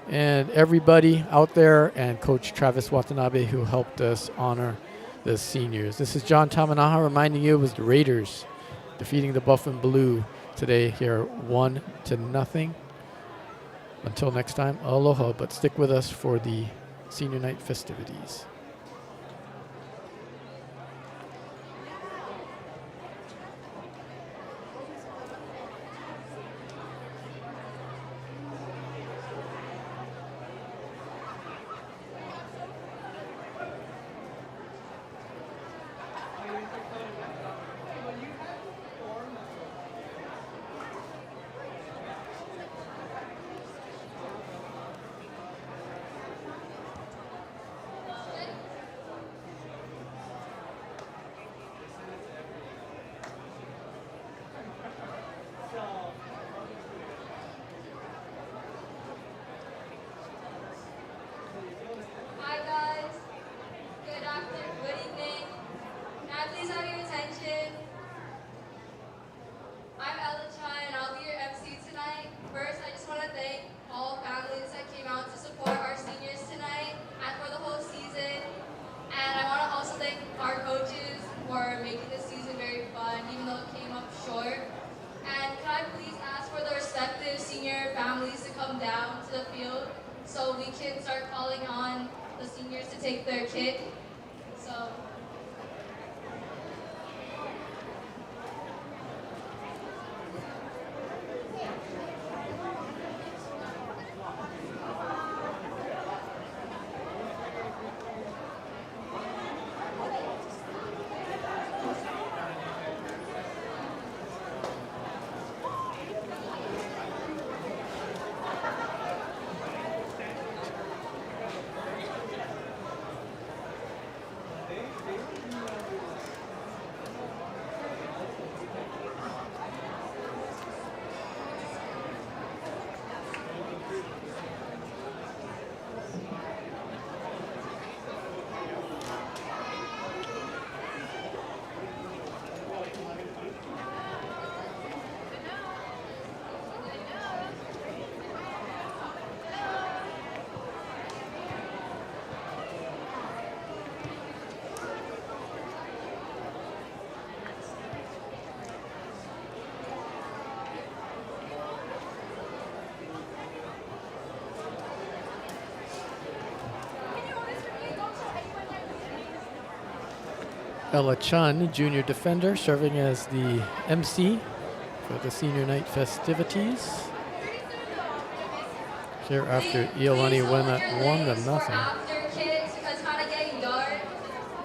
and everybody out there, and Coach Travis Watanabe, who helped us honor the seniors. This is John Tamanaha reminding you it was the Raiders defeating the Buffanblu today here 1-0. Until next time, aloha, but stick with us for the senior night festivities. Ella Chun, junior defender, serving as the MC for the senior night festivities. Here after Iolani went at 1-0. After kicks, because it's kind of getting dark,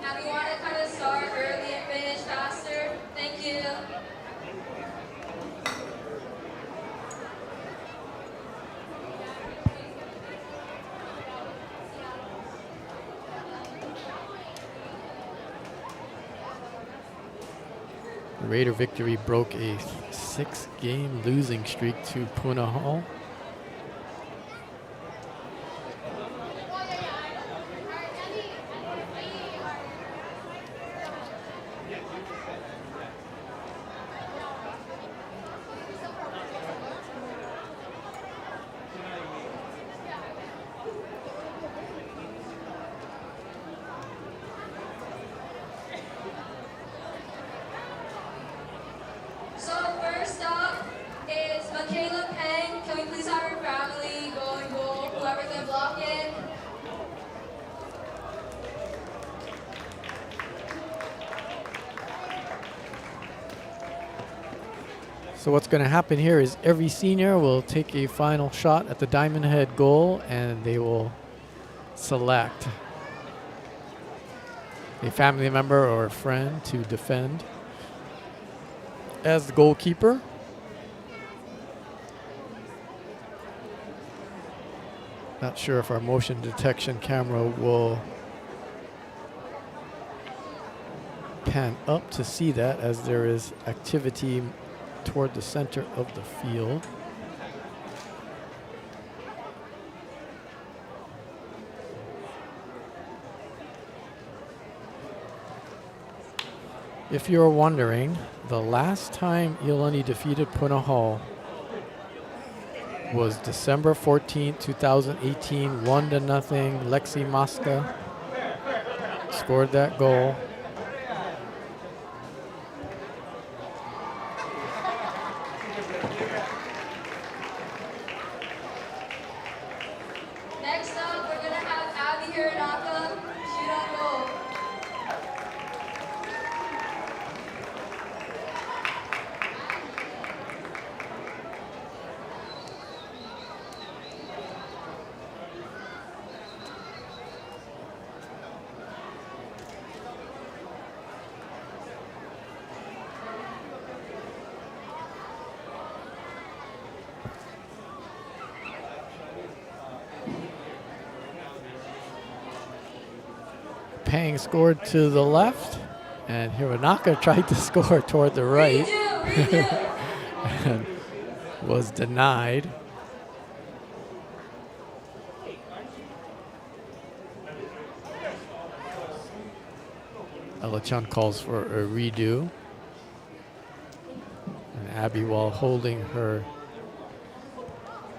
and we want to kind of start early and finish faster. Thank you. The Raider victory broke a 6-game losing streak to Punahou. So what's going to happen here is every senior will take a final shot at the diamond head goal, and they will select a family member or a friend to defend as the goalkeeper. Not sure if our motion detection camera will pan up to see that, as there is activity toward the center of the field. If you're wondering, the last time Iolani defeated Punahou was December 14th, 2018, 1-0. Lexi Mosca scored that goal. Next up, we're gonna have Abby Hironaka shoot on goal. Pang scored to the left, and Hironaka tried to score toward the right and was denied. Alachan calls for a redo, and Abby, while holding her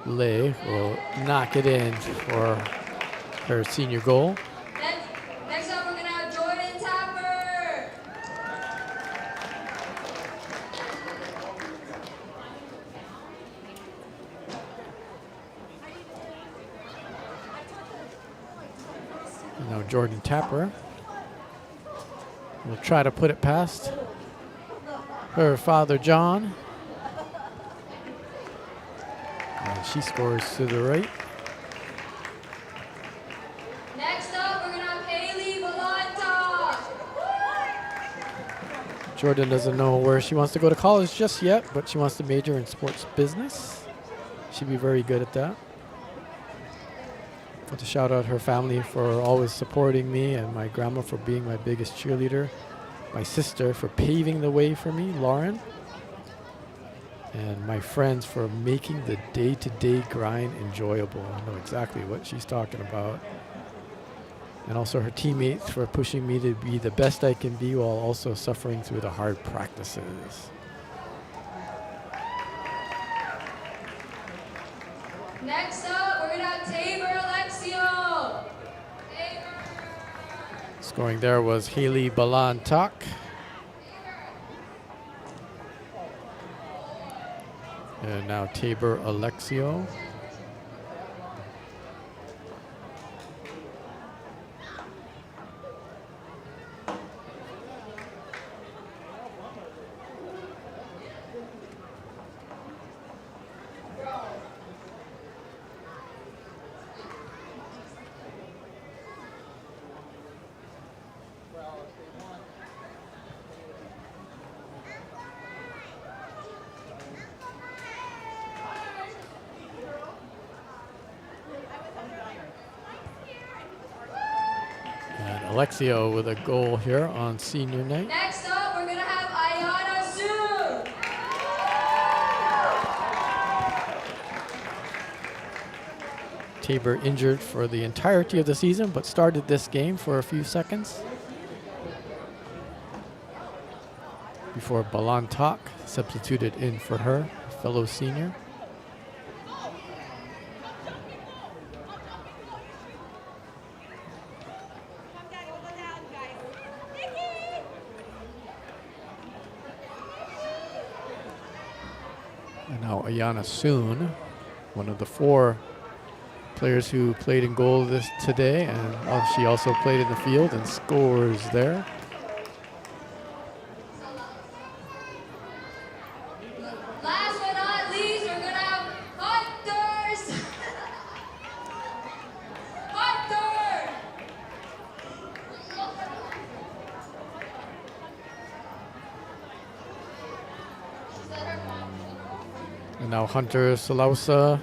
leg, will knock it in for her senior goal. Next up, we're gonna have Jordan Tapper. And now Jordan Tapper will try to put it past her father, John. And she scores to the right. Next up, we're gonna have Haley Valanta. Jordan doesn't know where she wants to go to college just yet, but she wants to major in sports business. She'd be very good at that. Want to shout out her family for always supporting me, and my grandma for being my biggest cheerleader, my sister for paving the way for me, Lauren, and my friends for making the day-to-day grind enjoyable. I know exactly what she's talking about. And also her teammates for pushing me to be the best I can be while also suffering through the hard practices. Next up, we're gonna have Tabor Alexio. Scoring there was Haley Balantak. And now Tabor Alexio. Alexio with a goal here on senior night. Next up, we're gonna have Ayana Tabor injured for the entirety of the season, but started this game for a few seconds before Balantak substituted in for her, fellow senior. And now Ayana Soon, one of the 4 players who played in goal today, and she also played in the field and scores there. Last but not least, we're gonna have Hunters. Hunter. And now Hunter Salausa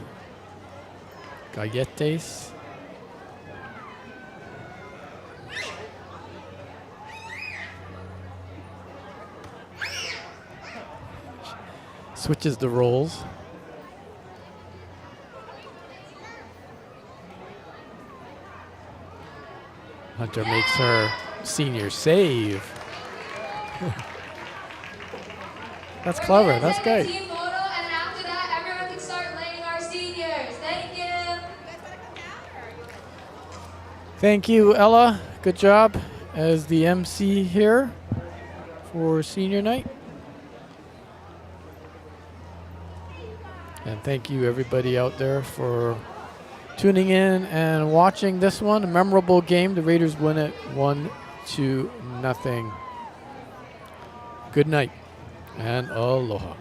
Galletes. Switches the roles. Hunter makes her senior save. That's clever. That's great. Team photo, and after that, everyone can start laying our seniors. Thank you. Thank you, Ella. Good job as the MC here for senior night. And thank you everybody out there for tuning in and watching this one. A memorable game. The Raiders win it 1-0. Good night and aloha.